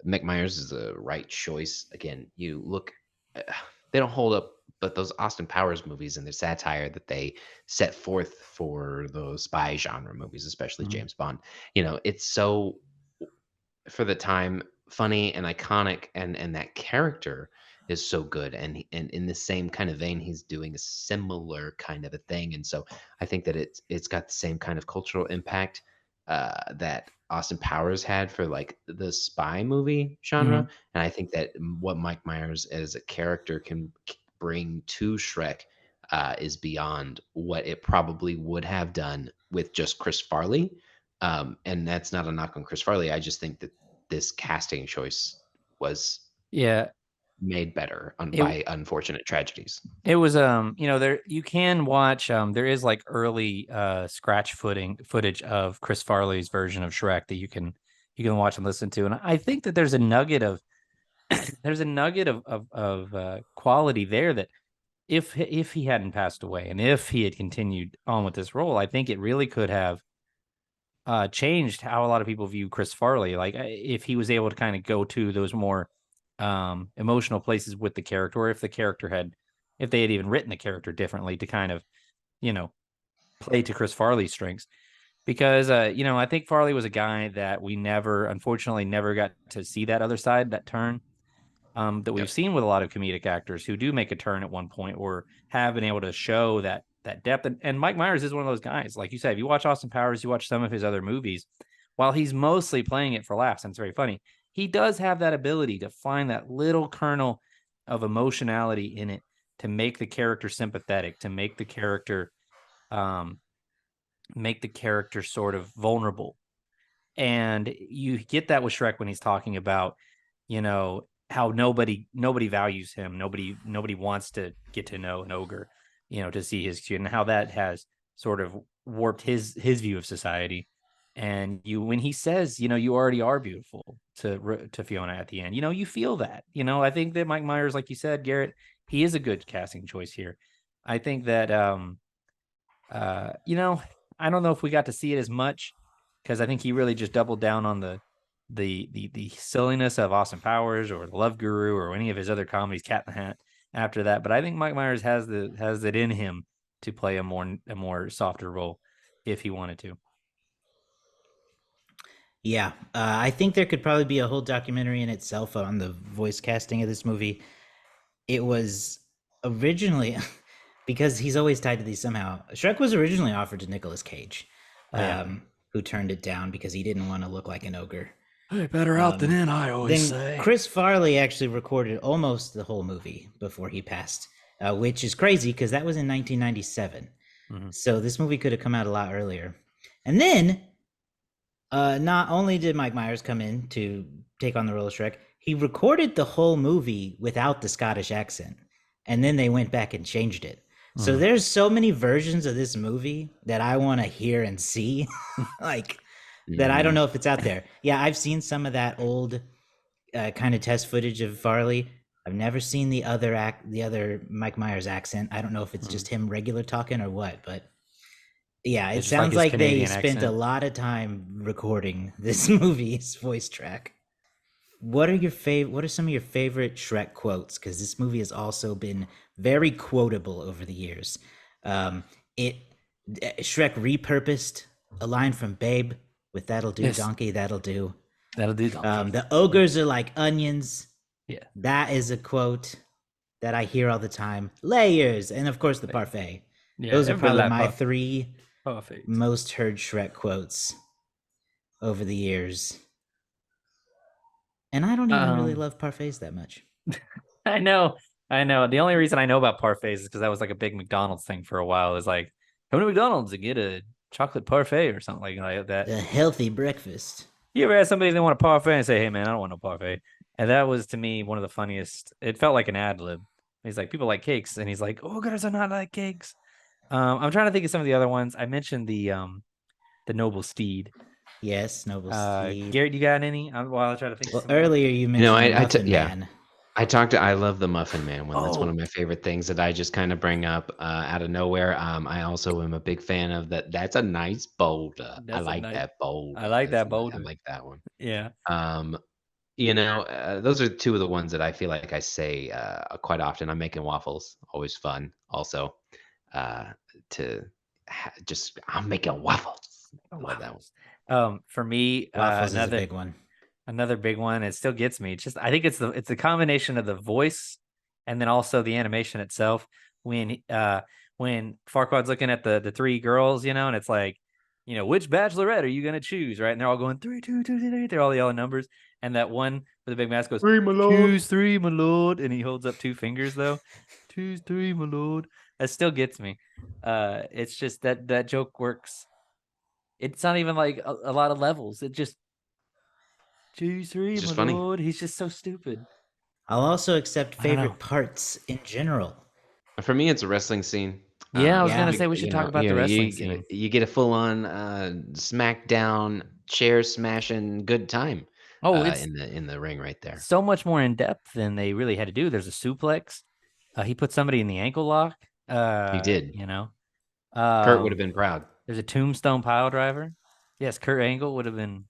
[SPEAKER 2] Mike Myers is the right choice. Again, you look, uh, they don't hold up, but those Austin Powers movies and their satire that they set forth for those spy genre movies, especially
[SPEAKER 3] Mm-hmm.
[SPEAKER 2] James Bond, you know, it's so for the time funny and iconic, and that character is so good, and in the same kind of vein he's doing a similar kind of a thing. And so I think that it's got the same kind of cultural impact that Austin Powers had for like the spy movie
[SPEAKER 3] Mm-hmm.
[SPEAKER 2] genre. And I think that what Mike Myers as a character can bring to Shrek is beyond what it probably would have done with just Chris Farley. And that's not a knock on Chris Farley. I just think that this casting choice was
[SPEAKER 3] Yeah,
[SPEAKER 2] made better
[SPEAKER 3] it
[SPEAKER 2] by unfortunate tragedies.
[SPEAKER 3] it was you know, there you can watch there is like early scratch footage of Chris Farley's version of Shrek that you can watch and listen to, and I think that there's a nugget of quality there that if he hadn't passed away and if he had continued on with this role, I think it really could have changed how a lot of people view Chris Farley. Like if he was able to kind of go to those more emotional places with the character, or if they had even written the character differently to kind of, you know, play to Chris Farley's strengths. Because you know, I think Farley was a guy that we never, unfortunately, never got to see that other side, that turn that we've
[SPEAKER 2] Yep.
[SPEAKER 3] seen with a lot of comedic actors who do make a turn at one point or have been able to show that depth. And Mike Myers is one of those guys. Like you said, if you watch Austin Powers, you watch some of his other movies, while he's mostly playing it for laughs, and it's very funny, he does have that ability to find that little kernel of emotionality in it to make the character sympathetic, to um, make the character sort of vulnerable. And you get that with Shrek when he's talking about, you know, how nobody values him. Nobody wants to get to know an ogre, to see his cute, and how that has sort of warped his view of society. And when he says, you already are beautiful to Fiona at the end, you feel that. I think that Mike Myers, like you said, Garrett, he is a good casting choice here. I think that I don't know if we got to see it as much, because I think he really just doubled down on the silliness of Austin Powers or the Love Guru or any of his other comedies, Cat in the Hat, after that. But I think Mike Myers has it in him to play a more softer role if he wanted to.
[SPEAKER 1] Yeah, I think there could probably be a whole documentary in itself on the voice casting of this movie. It was originally because he's always tied to these somehow. Shrek was originally offered to Nicolas Cage, who turned it down because he didn't want to look like an ogre.
[SPEAKER 3] Hey, better out than in, I always say.
[SPEAKER 1] Chris Farley actually recorded almost the whole movie before he passed, which is crazy because that was in 1997. Mm-hmm. So this movie could have come out a lot earlier. And then, not only did Mike Myers come in to take on the role of Shrek, he recorded the whole movie without the Scottish accent. And then they went back and changed it. Mm-hmm. So there's so many versions of this movie that I want to hear and see. That I don't know if it's out there. Yeah, I've seen some of that old kind of test footage of Farley. I've never seen the other Mike Myers accent. I don't know if it's just him regular talking or what, but yeah, it sounds like they spent a lot of time recording this movie's voice track. What are some of your favorite Shrek quotes? Because this movie has also been very quotable over the years. Shrek repurposed a line from Babe with "That'll do, donkey, that'll do."
[SPEAKER 3] That'll do, donkey.
[SPEAKER 1] The ogres are like onions.
[SPEAKER 3] Yeah.
[SPEAKER 1] That is a quote that I hear all the time. Layers. And of course the parfait. Yeah, those are probably my three most heard Shrek quotes over the years. And I don't even really love parfaits that much.
[SPEAKER 3] I know. The only reason I know about parfaits is because that was like a big McDonald's thing for a while. It's like, come to McDonald's and get a chocolate parfait or something like that.
[SPEAKER 1] A healthy breakfast.
[SPEAKER 3] You ever ask somebody if they want a parfait and say, hey, man, I don't want no parfait? And that was, to me, one of the funniest. It felt like an ad lib. He's like, people like cakes. And he's like, ogres are not like cakes. I'm trying to think of some of the other ones. I mentioned the noble steed.
[SPEAKER 1] Yes, noble steed.
[SPEAKER 3] Garrett, you got any? While I try to think.
[SPEAKER 1] Well, earlier you mentioned Muffin Man.
[SPEAKER 2] I love the Muffin Man one. That's one of my favorite things that I just kind of bring up out of nowhere. I also am a big fan of that. That's a nice boulder. I like that boulder.
[SPEAKER 3] I like that boulder.
[SPEAKER 2] I like that one.
[SPEAKER 3] Yeah.
[SPEAKER 2] Those are two of the ones that I feel like I say quite often. I'm making waffles. Always fun. Also, I'm making waffles. I love that one.
[SPEAKER 3] For me,
[SPEAKER 1] waffles is a big one.
[SPEAKER 3] Another big one. It still gets me. It's just, I think it's the combination of the voice and then also the animation itself. When Farquaad's looking at the three girls, and it's like, which bachelorette are you gonna choose, right? And they're all going 3, 2, 2, 3. They're all yelling numbers, and that one with the big mask goes
[SPEAKER 2] 3, my lord.
[SPEAKER 3] Choose 3, my lord, and he holds up 2 fingers though. Choose 3, my lord. That still gets me. It's just that joke works. It's not even like a lot of levels. It just choose 3, my
[SPEAKER 2] funny.
[SPEAKER 3] lord. He's just so stupid.
[SPEAKER 1] I'll also accept favorite parts in general.
[SPEAKER 2] For me, it's a wrestling scene.
[SPEAKER 3] Yeah, I was gonna say we should talk about the wrestling scene.
[SPEAKER 2] You get a full-on SmackDown chair smashing good time. It's in the ring right there.
[SPEAKER 3] So much more in depth than they really had to do. There's a suplex. He put somebody in the ankle lock.
[SPEAKER 2] He did.
[SPEAKER 3] Kurt
[SPEAKER 2] would have been proud.
[SPEAKER 3] There's a tombstone pile driver. Yes, Kurt Angle would have been.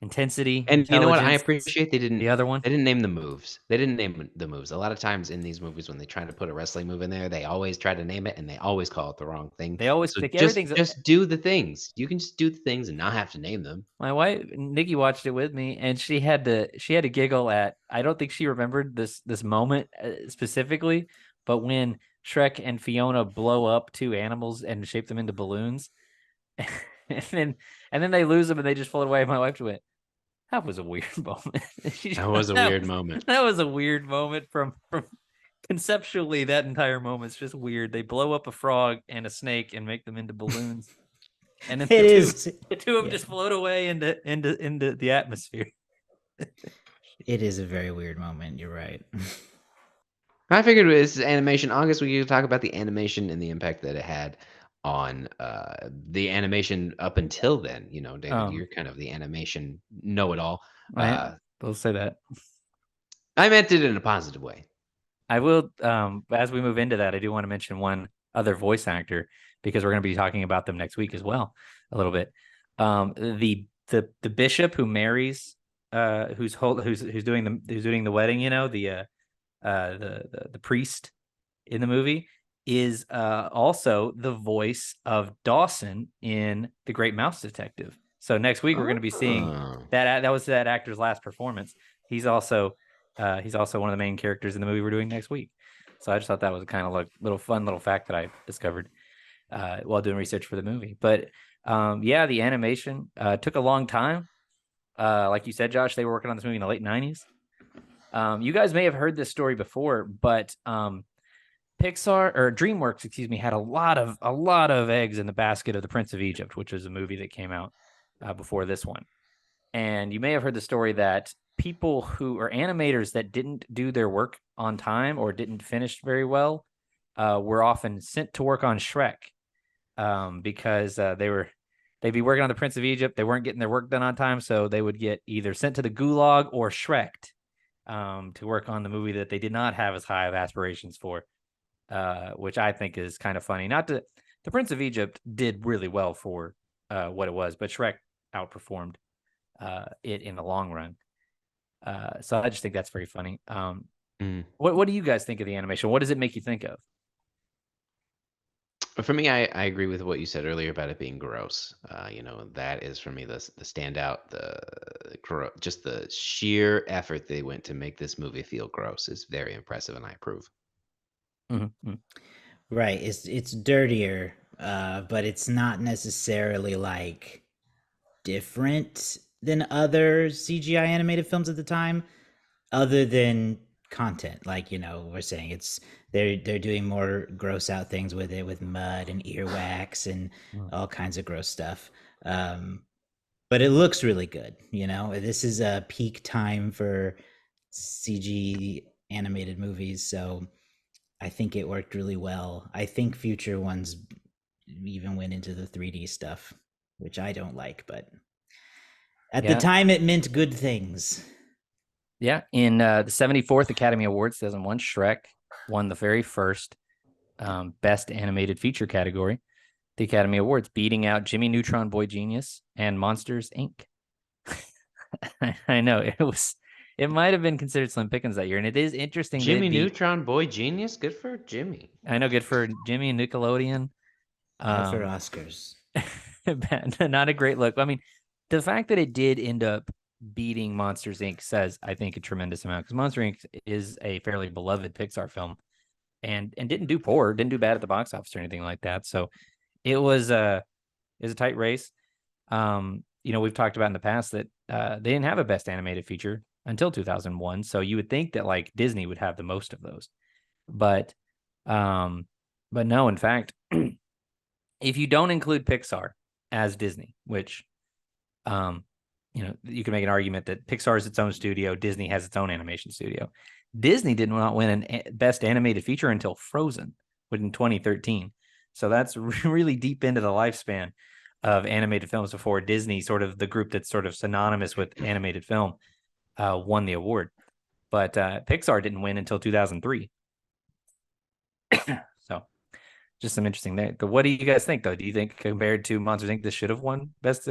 [SPEAKER 3] Intensity.
[SPEAKER 2] And you know what I appreciate? They didn't name the moves. They didn't name the moves. A lot of times in these movies, when they try to put a wrestling move in there, they always try to name it and they always call it the wrong thing.
[SPEAKER 3] They always
[SPEAKER 2] think everything's just do the things. You can just do the things and not have to name them.
[SPEAKER 3] My wife Nikki watched it with me, and she had to giggle at. I don't think she remembered this moment specifically, but when Shrek and Fiona blow up 2 animals and shape them into balloons, and then they lose them and they just float away. My wife went, that was a weird moment.
[SPEAKER 2] That was a weird moment.
[SPEAKER 3] That was a weird moment from conceptually. That entire moment's just weird. They blow up a frog and a snake and make them into balloons, and then the two of them just float away into the atmosphere.
[SPEAKER 1] It is a very weird moment. You're right.
[SPEAKER 2] I figured this is animation. August, we could talk about the animation and the impact that it had on the animation up until then. You know, David, you're kind of the animation know-it-all.
[SPEAKER 3] We'll say that.
[SPEAKER 2] I meant it in a positive way.
[SPEAKER 3] I will, as we move into that, I do want to mention one other voice actor because we're going to be talking about them next week as well, a little bit. The bishop who marries, who's doing the wedding, you know, the priest in the movie is also the voice of Dawson in The Great Mouse Detective. So next week we're going to be seeing that. That was that actor's last performance. He's also one of the main characters in the movie we're doing next week. So I just thought that was kind of like fun little fact that I discovered while doing research for the movie. But yeah, the animation took a long time. Like you said, Josh, they were working on this movie in the late 90s. You guys may have heard this story before, but Pixar or DreamWorks, excuse me, had a lot of eggs in the basket of The Prince of Egypt, which was a movie that came out before this one. And you may have heard the story that people who are animators that didn't do their work on time or didn't finish very well were often sent to work on Shrek because they'd be working on The Prince of Egypt. They weren't getting their work done on time, so they would get either sent to the gulag or Shrek'd to work on the movie that they did not have as high of aspirations for, which I think is kind of funny. The Prince of Egypt did really well for what it was, but Shrek outperformed it in the long run. So I just think that's very funny. What do you guys think of the animation? What does it make you think of?
[SPEAKER 2] For me, I agree with what you said earlier about it being gross. You know, that is for me the standout. Just the sheer effort they went to make this movie feel gross is very impressive, and I approve.
[SPEAKER 3] Mm-hmm.
[SPEAKER 1] Right. It's dirtier, but it's not necessarily like different than other CGI animated films at the time, other than content. Like, you know, we're saying they're doing more gross out things with it, with mud and earwax and all kinds of gross stuff. But it looks really good. You know, this is a peak time for CG animated movies, so I think it worked really well. I think future ones even went into the 3D stuff, which I don't like, but at the time it meant good things.
[SPEAKER 3] Yeah, in the 74th Academy Awards, 2001, Shrek won the very first Best Animated Feature category, the Academy Awards, beating out Jimmy Neutron Boy Genius and Monsters, Inc. I know it might have been considered slim pickings that year, and it is interesting.
[SPEAKER 2] Jimmy Neutron Boy Genius, good for Jimmy.
[SPEAKER 3] I know, good for Jimmy and Nickelodeon.
[SPEAKER 1] Bad for Oscars.
[SPEAKER 3] Not a great look. I mean, the fact that it did end up beating Monsters Inc. says, I think, a tremendous amount, because Monsters Inc. is a fairly beloved Pixar film, and didn't do bad at the box office or anything like that. So it was a tight race. You know, we've talked about in the past that they didn't have a Best Animated Feature until 2001. So you would think that like Disney would have the most of those, but no. In fact, if you don't include Pixar as Disney, which you know, you can make an argument that Pixar is its own studio, Disney has its own animation studio. Disney did not win an Best Animated Feature until Frozen, in 2013. So that's really deep into the lifespan of animated films before Disney, sort of the group that's sort of synonymous with animated film, won the award. But Pixar didn't win until 2003. So just some interesting there. What do you guys think, though? Do you think compared to Monsters, Inc., this should have won Best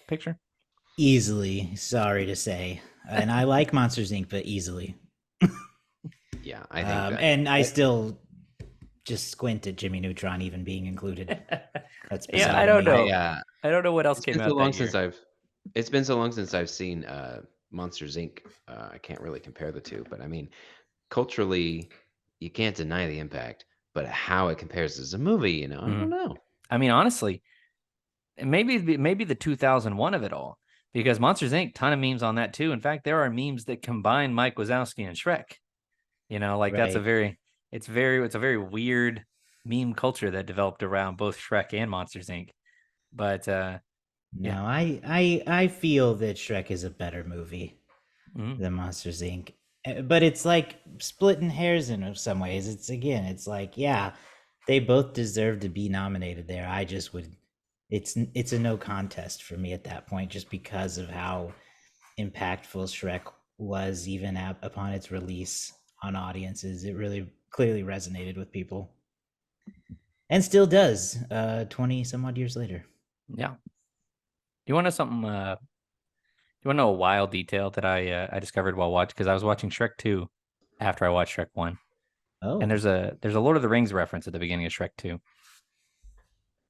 [SPEAKER 3] Picture?
[SPEAKER 1] Easily, sorry to say. And I like Monsters, Inc., but easily.
[SPEAKER 2] Yeah, I think
[SPEAKER 1] and I still just squint at Jimmy Neutron even being included. That's
[SPEAKER 3] I don't know. I don't know what else came out that
[SPEAKER 2] year. It's been so long since I've seen Monsters Inc. I can't really compare the two, but I mean, culturally, you can't deny the impact. But how it compares as a movie, you know, I don't know.
[SPEAKER 3] I mean, honestly, maybe the 2001 of it all, because Monsters Inc. ton of memes on that too. In fact, there are memes that combine Mike Wazowski and Shrek. You know, like that's a very weird meme culture that developed around both Shrek and Monsters Inc. But
[SPEAKER 1] no, I feel that Shrek is a better movie.
[SPEAKER 3] Mhm.
[SPEAKER 1] than Monsters Inc. But it's like splitting hairs in some ways. It's like, yeah, they both deserve to be nominated there. I just would. It's a no contest for me at that point, just because of how impactful Shrek was, even upon its release on audiences. It really clearly resonated with people, and still does. 20 some odd years later.
[SPEAKER 3] Yeah. You want to know something? You want to know a wild detail that I discovered while watching, because I was watching Shrek 2 after I watched Shrek 1, and
[SPEAKER 1] Oh,
[SPEAKER 3] there's a Lord of the Rings reference at the beginning of Shrek 2.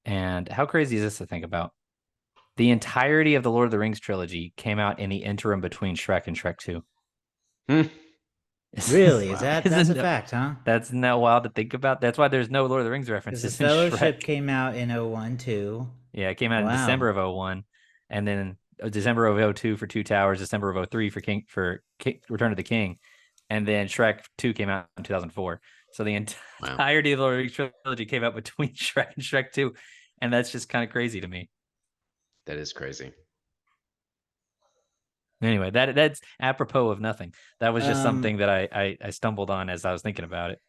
[SPEAKER 3] And how crazy is this to think about? The entirety of the Lord of the Rings trilogy came out in the interim between Shrek and Shrek 2.
[SPEAKER 2] Hmm.
[SPEAKER 1] really? Is
[SPEAKER 2] Wow.
[SPEAKER 1] that's a fact, huh?
[SPEAKER 3] That's not wild to think about. That's why there's no Lord of the Rings
[SPEAKER 1] Because the
[SPEAKER 3] references in
[SPEAKER 1] Fellowship
[SPEAKER 3] Shrek.
[SPEAKER 1] came out in 01 too.
[SPEAKER 3] Yeah, it came out in
[SPEAKER 1] Wow.
[SPEAKER 3] December of 01, and then December of 02 for Two Towers, December of 03 for Return of the King, and then Shrek 2 came out in 2004. So the
[SPEAKER 2] Wow.
[SPEAKER 3] entirety of the Lord of the Rings trilogy came out between Shrek and Shrek 2, and that's just kind of crazy to me.
[SPEAKER 2] That is crazy.
[SPEAKER 3] Anyway, that's apropos of nothing. That was just
[SPEAKER 1] Um,
[SPEAKER 3] something that I stumbled on as I was thinking about it.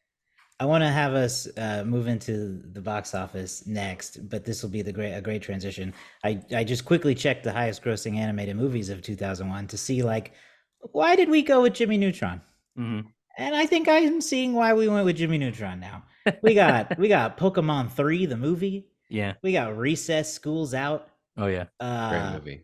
[SPEAKER 1] I want to have us move into the box office next, but this will be a great transition. I just quickly checked the highest grossing animated movies of 2001 to see, like, why did we go with Jimmy Neutron?
[SPEAKER 3] Mm-hmm.
[SPEAKER 1] And I think I'm seeing why we went with Jimmy Neutron now. We got Pokemon 3 the movie.
[SPEAKER 3] Yeah.
[SPEAKER 1] We got Recess, School's Out.
[SPEAKER 3] Oh yeah.
[SPEAKER 2] Great
[SPEAKER 1] Uh
[SPEAKER 2] movie.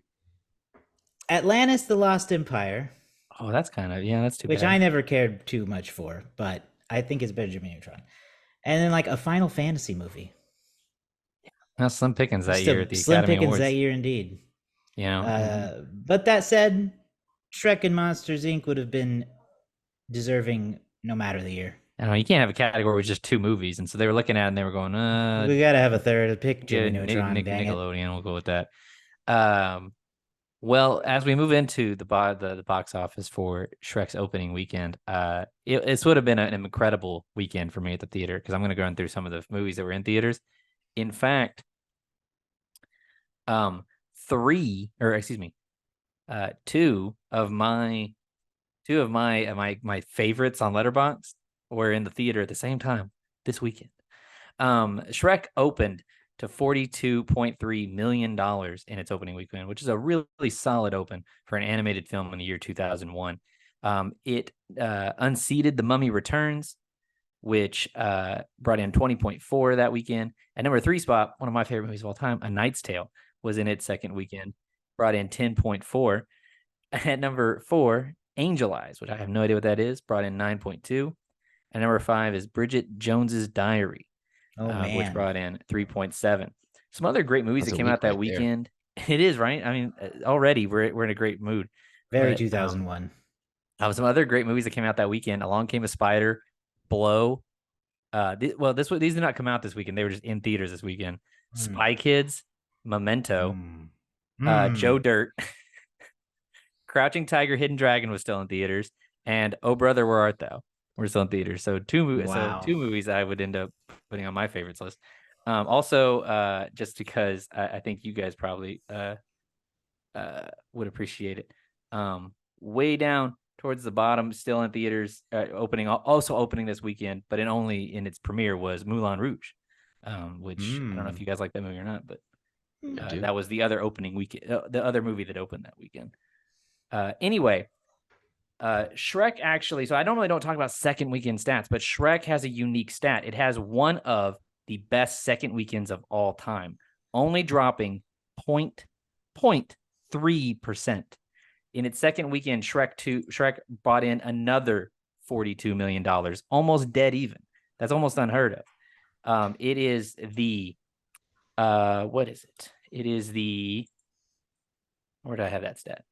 [SPEAKER 1] Atlantis the Lost Empire,
[SPEAKER 3] Oh, that's that's too
[SPEAKER 1] which
[SPEAKER 3] bad.
[SPEAKER 1] I never cared too much for, but I think it's better than Jimmy Neutron. And then, like, a Final Fantasy movie.
[SPEAKER 3] Now Slim Pickens that
[SPEAKER 1] Just
[SPEAKER 3] year at
[SPEAKER 1] a
[SPEAKER 3] the
[SPEAKER 1] slim
[SPEAKER 3] Academy
[SPEAKER 1] pickings that
[SPEAKER 3] Awards.
[SPEAKER 1] year, indeed.
[SPEAKER 3] You know,
[SPEAKER 1] But that said, Shrek and Monsters Inc. would have been deserving no matter the year.
[SPEAKER 3] I don't know, you can't have a category with just two movies, and so they were looking at it and they were going,
[SPEAKER 1] We gotta have a third to pick
[SPEAKER 3] yeah,
[SPEAKER 1] Jimmy Neutron. Dang it!
[SPEAKER 3] Nickelodeon. We'll go with that. Well, as we move into the box office for Shrek's opening weekend, it would have been an incredible weekend for me at the theater, because I'm going to go through some of the movies that were in theaters. In fact, three, or excuse me, two of my favorites on Letterboxd were in the theater at the same time this weekend. Shrek opened to $42.3 million in its opening weekend, which is a really, really solid open for an animated film in the year 2001. It unseated The Mummy Returns, which brought in 20.4 that weekend. At number 3 spot, one of my favorite movies of all time, A Knight's Tale, was in its second weekend, brought in 10.4. At number 4, Angel Eyes, which I have no idea what that is, brought in 9.2. And number 5 is Bridget Jones's Diary, which brought in 3.7. Some other great movies
[SPEAKER 2] That's
[SPEAKER 3] that
[SPEAKER 2] a
[SPEAKER 3] came
[SPEAKER 2] week
[SPEAKER 3] out that
[SPEAKER 2] right there.
[SPEAKER 3] weekend. It is, right? I mean, already we're in a great mood.
[SPEAKER 1] Very
[SPEAKER 3] But
[SPEAKER 1] 2001.
[SPEAKER 3] some other great movies that came out that weekend. Along Came a Spider, Blow. These did not come out this weekend. They were just in theaters this weekend. Spy Kids, Memento, Joe Dirt, Crouching Tiger, Hidden Dragon was still in theaters, and Oh Brother, Where Art Thou? We're still in theaters. So two movies I would end up putting on my favorites list. Also, just because I think you guys probably would appreciate it. Way down towards the bottom, still in theaters, also opening this weekend, but only in its premiere, was Moulin Rouge, which I don't know if you guys like that movie or not, but that was the other opening weekend, the other movie that opened that weekend. Anyway, Shrek actually, so I normally don't talk about second weekend stats, but Shrek has a unique stat. It has one of the best second weekends of all time, only dropping 0.3%. In its second weekend, Shrek brought in another $42 million, almost dead even. That's almost unheard of. It is the, what is it? It is the, where did I have that stat?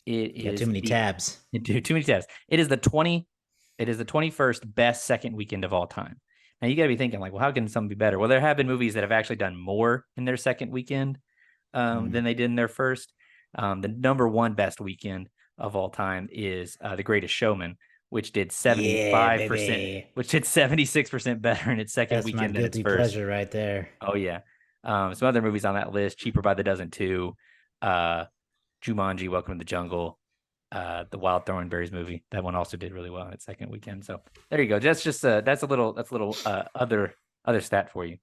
[SPEAKER 3] It
[SPEAKER 1] You got
[SPEAKER 3] is
[SPEAKER 1] too many tabs.
[SPEAKER 3] Too many tabs. It is the 21st best second weekend of all time. Now you got to be thinking, like, well, how can something be better? Well, there have been movies that have actually done more in their second weekend than they did in their first. The number one best weekend of all time is The Greatest Showman, which did 75%, which did 76% better in its second weekend than its first.
[SPEAKER 1] Pleasure right there.
[SPEAKER 3] Oh yeah. Some other movies on that list: Cheaper by the Dozen 2, Jumanji, Welcome to the Jungle, the Wild Throwing Berries movie. That one also did really well in its second weekend. So there you go. That's a little other stat for you.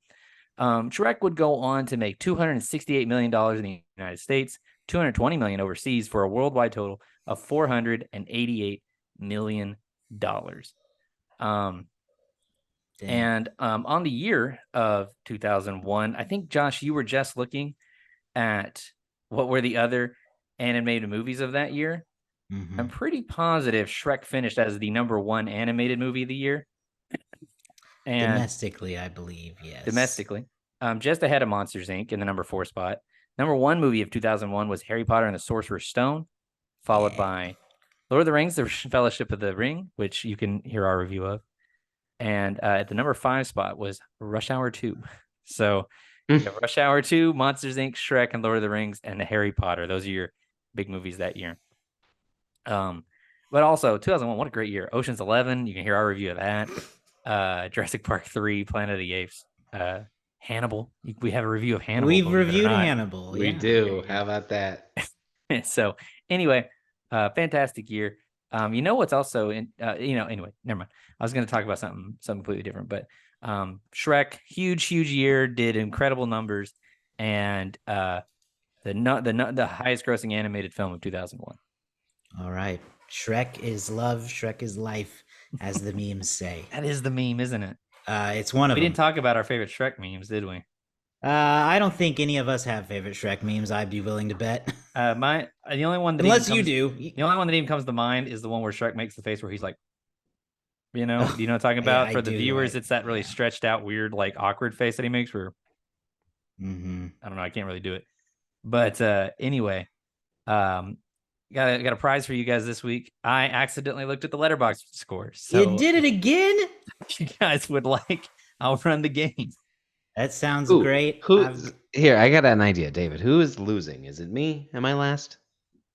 [SPEAKER 3] Shrek would go on to make $268 million in the United States, $220 million overseas, for a worldwide total of $488 million. And on the year of 2001, I think, Josh, you were just looking at what were the other animated movies of that year.
[SPEAKER 1] Mm-hmm.
[SPEAKER 3] I'm pretty positive Shrek finished as the #1 animated movie of the year. And
[SPEAKER 1] domestically, I believe, yes.
[SPEAKER 3] Domestically. Just ahead of Monsters, Inc. in the #4 spot. #1 movie of 2001 was Harry Potter and the Sorcerer's Stone, followed by Lord of the Rings, The Fellowship of the Ring, which you can hear our review of. And at the #5 spot was Rush Hour 2. So Rush Hour 2, Monsters, Inc., Shrek, and Lord of the Rings, and the Harry Potter. Those are your big movies that year. But also 2001, what a great year. Ocean's 11, you can hear our review of that. Jurassic Park 3, Planet of the Apes, Hannibal. We have a review of Hannibal.
[SPEAKER 1] We've reviewed Hannibal.
[SPEAKER 2] We do. How about that?
[SPEAKER 3] So anyway, fantastic year. You know what's also in, anyway, never mind. I was going to talk about something completely different, but Shrek, huge year, did incredible numbers, and the highest grossing animated film of 2001.
[SPEAKER 1] All right. Shrek is love, Shrek is life, as the memes say.
[SPEAKER 3] That is the meme, isn't it?
[SPEAKER 1] It's one of them.
[SPEAKER 3] We didn't talk about our favorite Shrek memes, did we?
[SPEAKER 1] I don't think any of us have favorite Shrek memes. I'd be willing to bet.
[SPEAKER 3] The only one that
[SPEAKER 1] unless you do.
[SPEAKER 3] The only one that even comes to mind is the one where Shrek makes the face where he's like, do you know what I'm talking about? For the viewers, it's that really stretched out, weird, like awkward face that he makes where I don't know, I can't really do it. But anyway, got a prize for you guys this week. I accidentally looked at the Letterboxd scores. So
[SPEAKER 1] you did it again?
[SPEAKER 3] If you guys would like, I'll run the game.
[SPEAKER 1] That sounds great.
[SPEAKER 2] Here, I got an idea, David. Who is losing? Is it me? Am I last?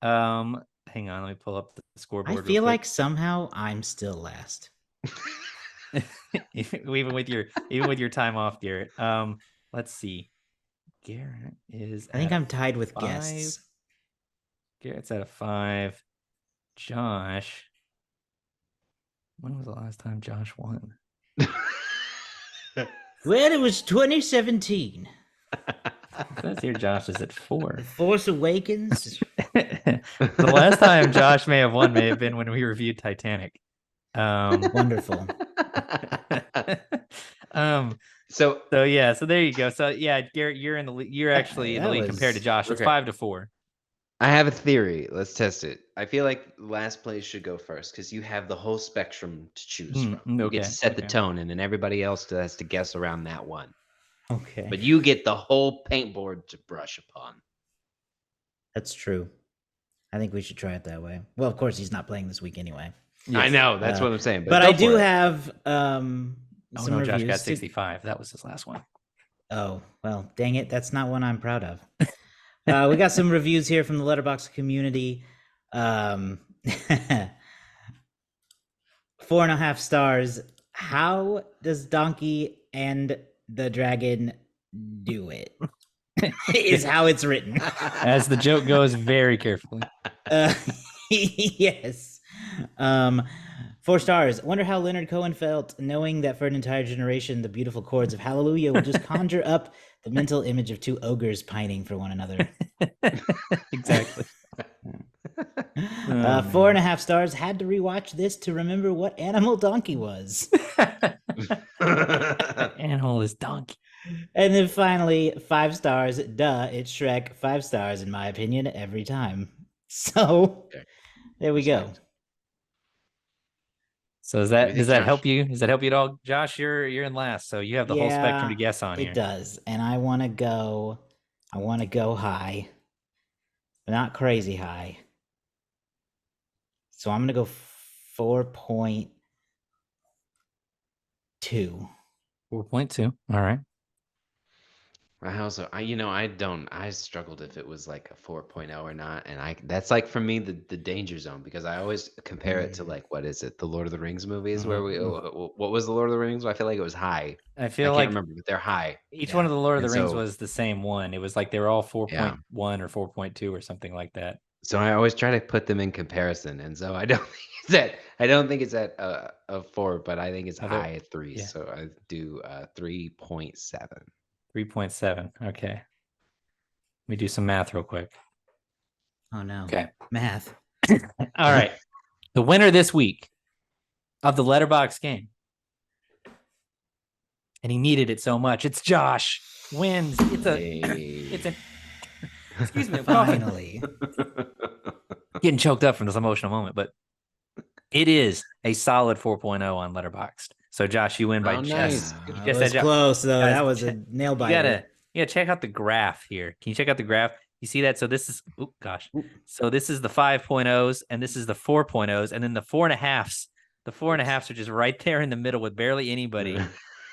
[SPEAKER 3] Hang on, let me pull up the scoreboard.
[SPEAKER 1] I feel like somehow I'm still last.
[SPEAKER 3] even with your time off, Garrett. Let's see. Garrett is.
[SPEAKER 1] I think I'm tied with
[SPEAKER 3] 5.
[SPEAKER 1] guests.
[SPEAKER 3] Garrett's at a 5. Josh. When was the last time Josh won?
[SPEAKER 1] Well, it was 2017.
[SPEAKER 3] Let's hear Josh is at 4.
[SPEAKER 1] The Force Awakens.
[SPEAKER 3] The last time Josh may have won may have been when we reviewed Titanic.
[SPEAKER 1] Wonderful.
[SPEAKER 3] So there you go. So yeah, Garrett, you're in the lead. You're actually in the lead compared to Josh. It's 5-4.
[SPEAKER 2] I have a theory. Let's test it. I feel like last place should go first because you have the whole spectrum to choose from. You get to set the tone, and then everybody else has to guess around that one.
[SPEAKER 1] Okay.
[SPEAKER 2] But you get the whole paintboard to brush upon.
[SPEAKER 1] That's true. I think we should try it that way. Well, of course, he's not playing this week anyway.
[SPEAKER 2] Yes. I know. That's what I'm saying.
[SPEAKER 1] But I do have some reviews.
[SPEAKER 3] Josh got 65. That was his last one.
[SPEAKER 1] Oh, well, dang it. That's not one I'm proud of. We got some reviews here from the Letterboxd community. 4.5 stars. How does Donkey and the Dragon do it? Is how it's written.
[SPEAKER 3] As the joke goes, very carefully.
[SPEAKER 1] Yes. 4 stars. Wonder how Leonard Cohen felt knowing that for an entire generation, the beautiful chords of Hallelujah would just conjure up the mental image of 2 ogres pining for one another.
[SPEAKER 3] Exactly.
[SPEAKER 1] 4.5 stars. Had to rewatch this to remember what animal Donkey was.
[SPEAKER 3] Animal is Donkey.
[SPEAKER 1] And then finally, 5 stars. Duh, it's Shrek. 5 stars, in my opinion, every time. So there we go.
[SPEAKER 3] So does that help you? Does that help you at all, Josh? You're in last, so you have the whole spectrum to guess on here.
[SPEAKER 1] It does, and I want to go high, but not crazy high. So I'm gonna go 4.2.
[SPEAKER 3] 4.2. All right.
[SPEAKER 2] I struggled if it was like a 4.0 or not, and that's like for me the danger zone because I always compare it to like what is it, the Lord of the Rings movies where what was the Lord of the Rings? I feel like it was high. I can't remember, but they're high.
[SPEAKER 3] Each one of the Lord of the Rings was the same one. It was like they were all 4.1 or 4.2 or something like that.
[SPEAKER 2] So I always try to put them in comparison, and so I don't think it's at a 4, but I think it's high at 3.
[SPEAKER 3] Yeah.
[SPEAKER 2] So I do 3.7.
[SPEAKER 3] 3.7. Okay. Let me do some math real quick.
[SPEAKER 1] Oh no.
[SPEAKER 3] Okay.
[SPEAKER 1] Math.
[SPEAKER 3] All right. The winner this week of the Letterbox game, and he needed it so much. It's Josh wins. It's an excuse me, I'm coughing.
[SPEAKER 1] Finally.
[SPEAKER 3] Getting choked up from this emotional moment, but it is a solid 4.0 on Letterboxd. So Josh, you win by
[SPEAKER 2] nice.
[SPEAKER 1] It was close though.
[SPEAKER 3] Guys,
[SPEAKER 1] That was a nail biter.
[SPEAKER 3] You gotta check out the graph here. Can you check out the graph? You see that? So this is So this is the 5.0s, and this is the 4.0s, and then the 4.5s. The 4.5s are just right there in the middle with barely anybody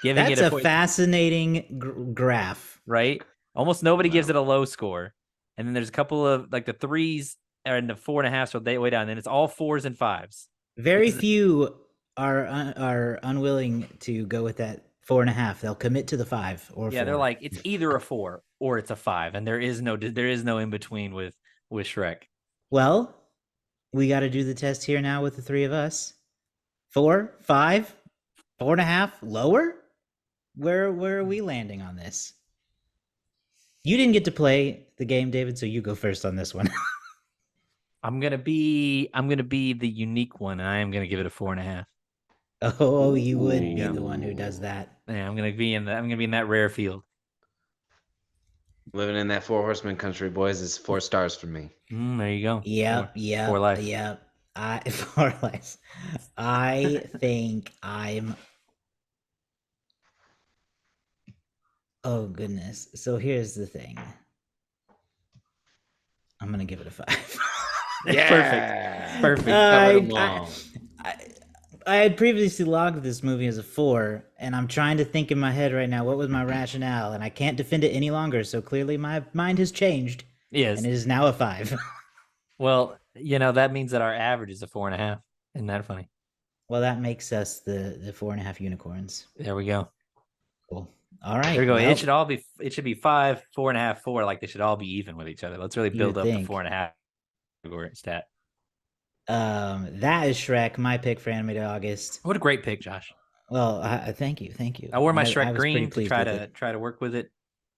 [SPEAKER 3] giving
[SPEAKER 1] That's
[SPEAKER 3] it
[SPEAKER 1] a fascinating graph.
[SPEAKER 3] right? Almost nobody gives it a low score. And then there's a couple of like the 3s and the 4.5s are way down. And it's all 4s and 5s.
[SPEAKER 1] Very few are unwilling to go with that 4.5. They'll commit to the 5 or 4.
[SPEAKER 3] They're like, it's either a 4 or it's a 5, and there is no in between with Shrek.
[SPEAKER 1] Well, we got to do the test here now with the 3 of us. 4, 5, 4.5, lower. Where are we landing on this? You didn't get to play the game, David, so you go first on this one.
[SPEAKER 3] I'm gonna be the unique one, and I am gonna give it a 4.5.
[SPEAKER 1] Oh, you would be the one who does that.
[SPEAKER 3] Yeah, I'm gonna be in that rare field.
[SPEAKER 2] Living in that 4 horseman country, boys, is 4 stars for me.
[SPEAKER 3] There you go.
[SPEAKER 1] Yep.
[SPEAKER 3] 4 life.
[SPEAKER 1] Yep. 4 life. I think I'm. Oh goodness. So here's the thing. I'm gonna give it a 5.
[SPEAKER 2] Yeah,
[SPEAKER 3] Perfect.
[SPEAKER 1] I had previously logged this movie as a 4, and I'm trying to think in my head right now what was my rationale, and I can't defend it any longer. So clearly, my mind has changed.
[SPEAKER 3] Yes,
[SPEAKER 1] and it is now a 5.
[SPEAKER 3] Well, that means that our average is a 4.5. Isn't that funny?
[SPEAKER 1] Well, that makes us the 4.5 unicorns.
[SPEAKER 3] There we go.
[SPEAKER 1] Cool. All right.
[SPEAKER 3] There we go. Well, it should be 5, 4.5, 4. Like they should all be even with each other. Let's really build up the 4.5 stat.
[SPEAKER 1] That is Shrek, my pick for animated August.
[SPEAKER 3] What a great pick, Josh.
[SPEAKER 1] Well, thank you.
[SPEAKER 3] I wore my Shrek green to try to work with it.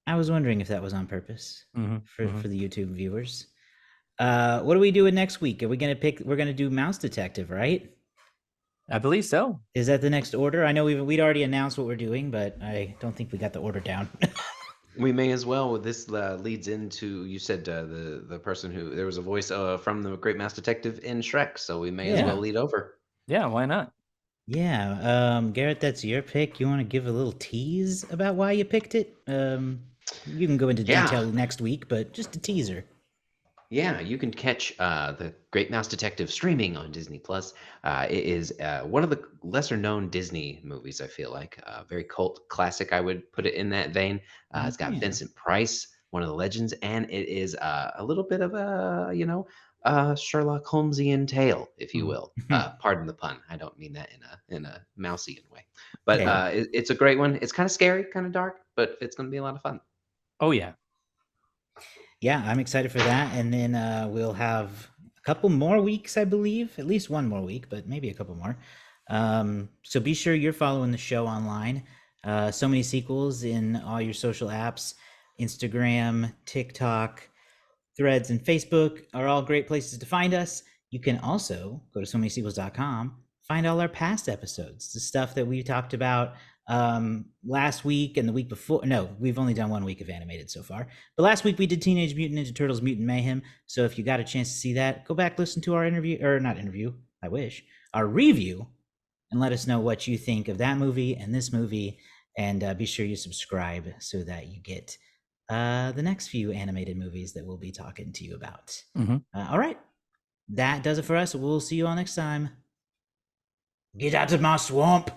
[SPEAKER 1] I was wondering if that was on purpose for the YouTube viewers. What are we doing next week? Are we gonna we're gonna do Mouse Detective, right?
[SPEAKER 3] I believe so.
[SPEAKER 1] Is that the next order? I know we'd already announced what we're doing, but I don't think we got the order down.
[SPEAKER 2] We may as well. This leads into, you said the person who, there was a voice from the Great Mouse Detective in Shrek, so we may as well lead over.
[SPEAKER 3] Yeah, why not?
[SPEAKER 1] Yeah, Garrett, that's your pick. You want to give a little tease about why you picked it? You can go into detail next week, but just a teaser.
[SPEAKER 2] Yeah, you can catch the Great Mouse Detective streaming on Disney Plus. It is one of the lesser-known Disney movies. I feel like very cult classic. I would put it in that vein. It's got Vincent Price, one of the legends, and it is a little bit of a Sherlock Holmesian tale, if you will. Pardon the pun. I don't mean that in a Mouseian way, but it's a great one. It's kind of scary, kind of dark, but it's going to be a lot of fun.
[SPEAKER 3] Oh yeah.
[SPEAKER 1] Yeah, I'm excited for that. And then we'll have a couple more weeks, I believe. At least one more week, but maybe a couple more. So be sure you're following the show online. So many sequels in all your social apps. Instagram, TikTok, Threads, and Facebook are all great places to find us. You can also go to somanysequels.com, find all our past episodes, the stuff that we talked about last week and the week before. No, we've only done 1 week of animated so far, but last week we did Teenage Mutant Ninja Turtles Mutant Mayhem. So if you got a chance to see that, go back, listen to our our review, and let us know what you think of that movie and this movie, and be sure you subscribe so that you get the next few animated movies that we'll be talking to you about. All right, that does it for us. We'll see you all next time. Get out of my swamp.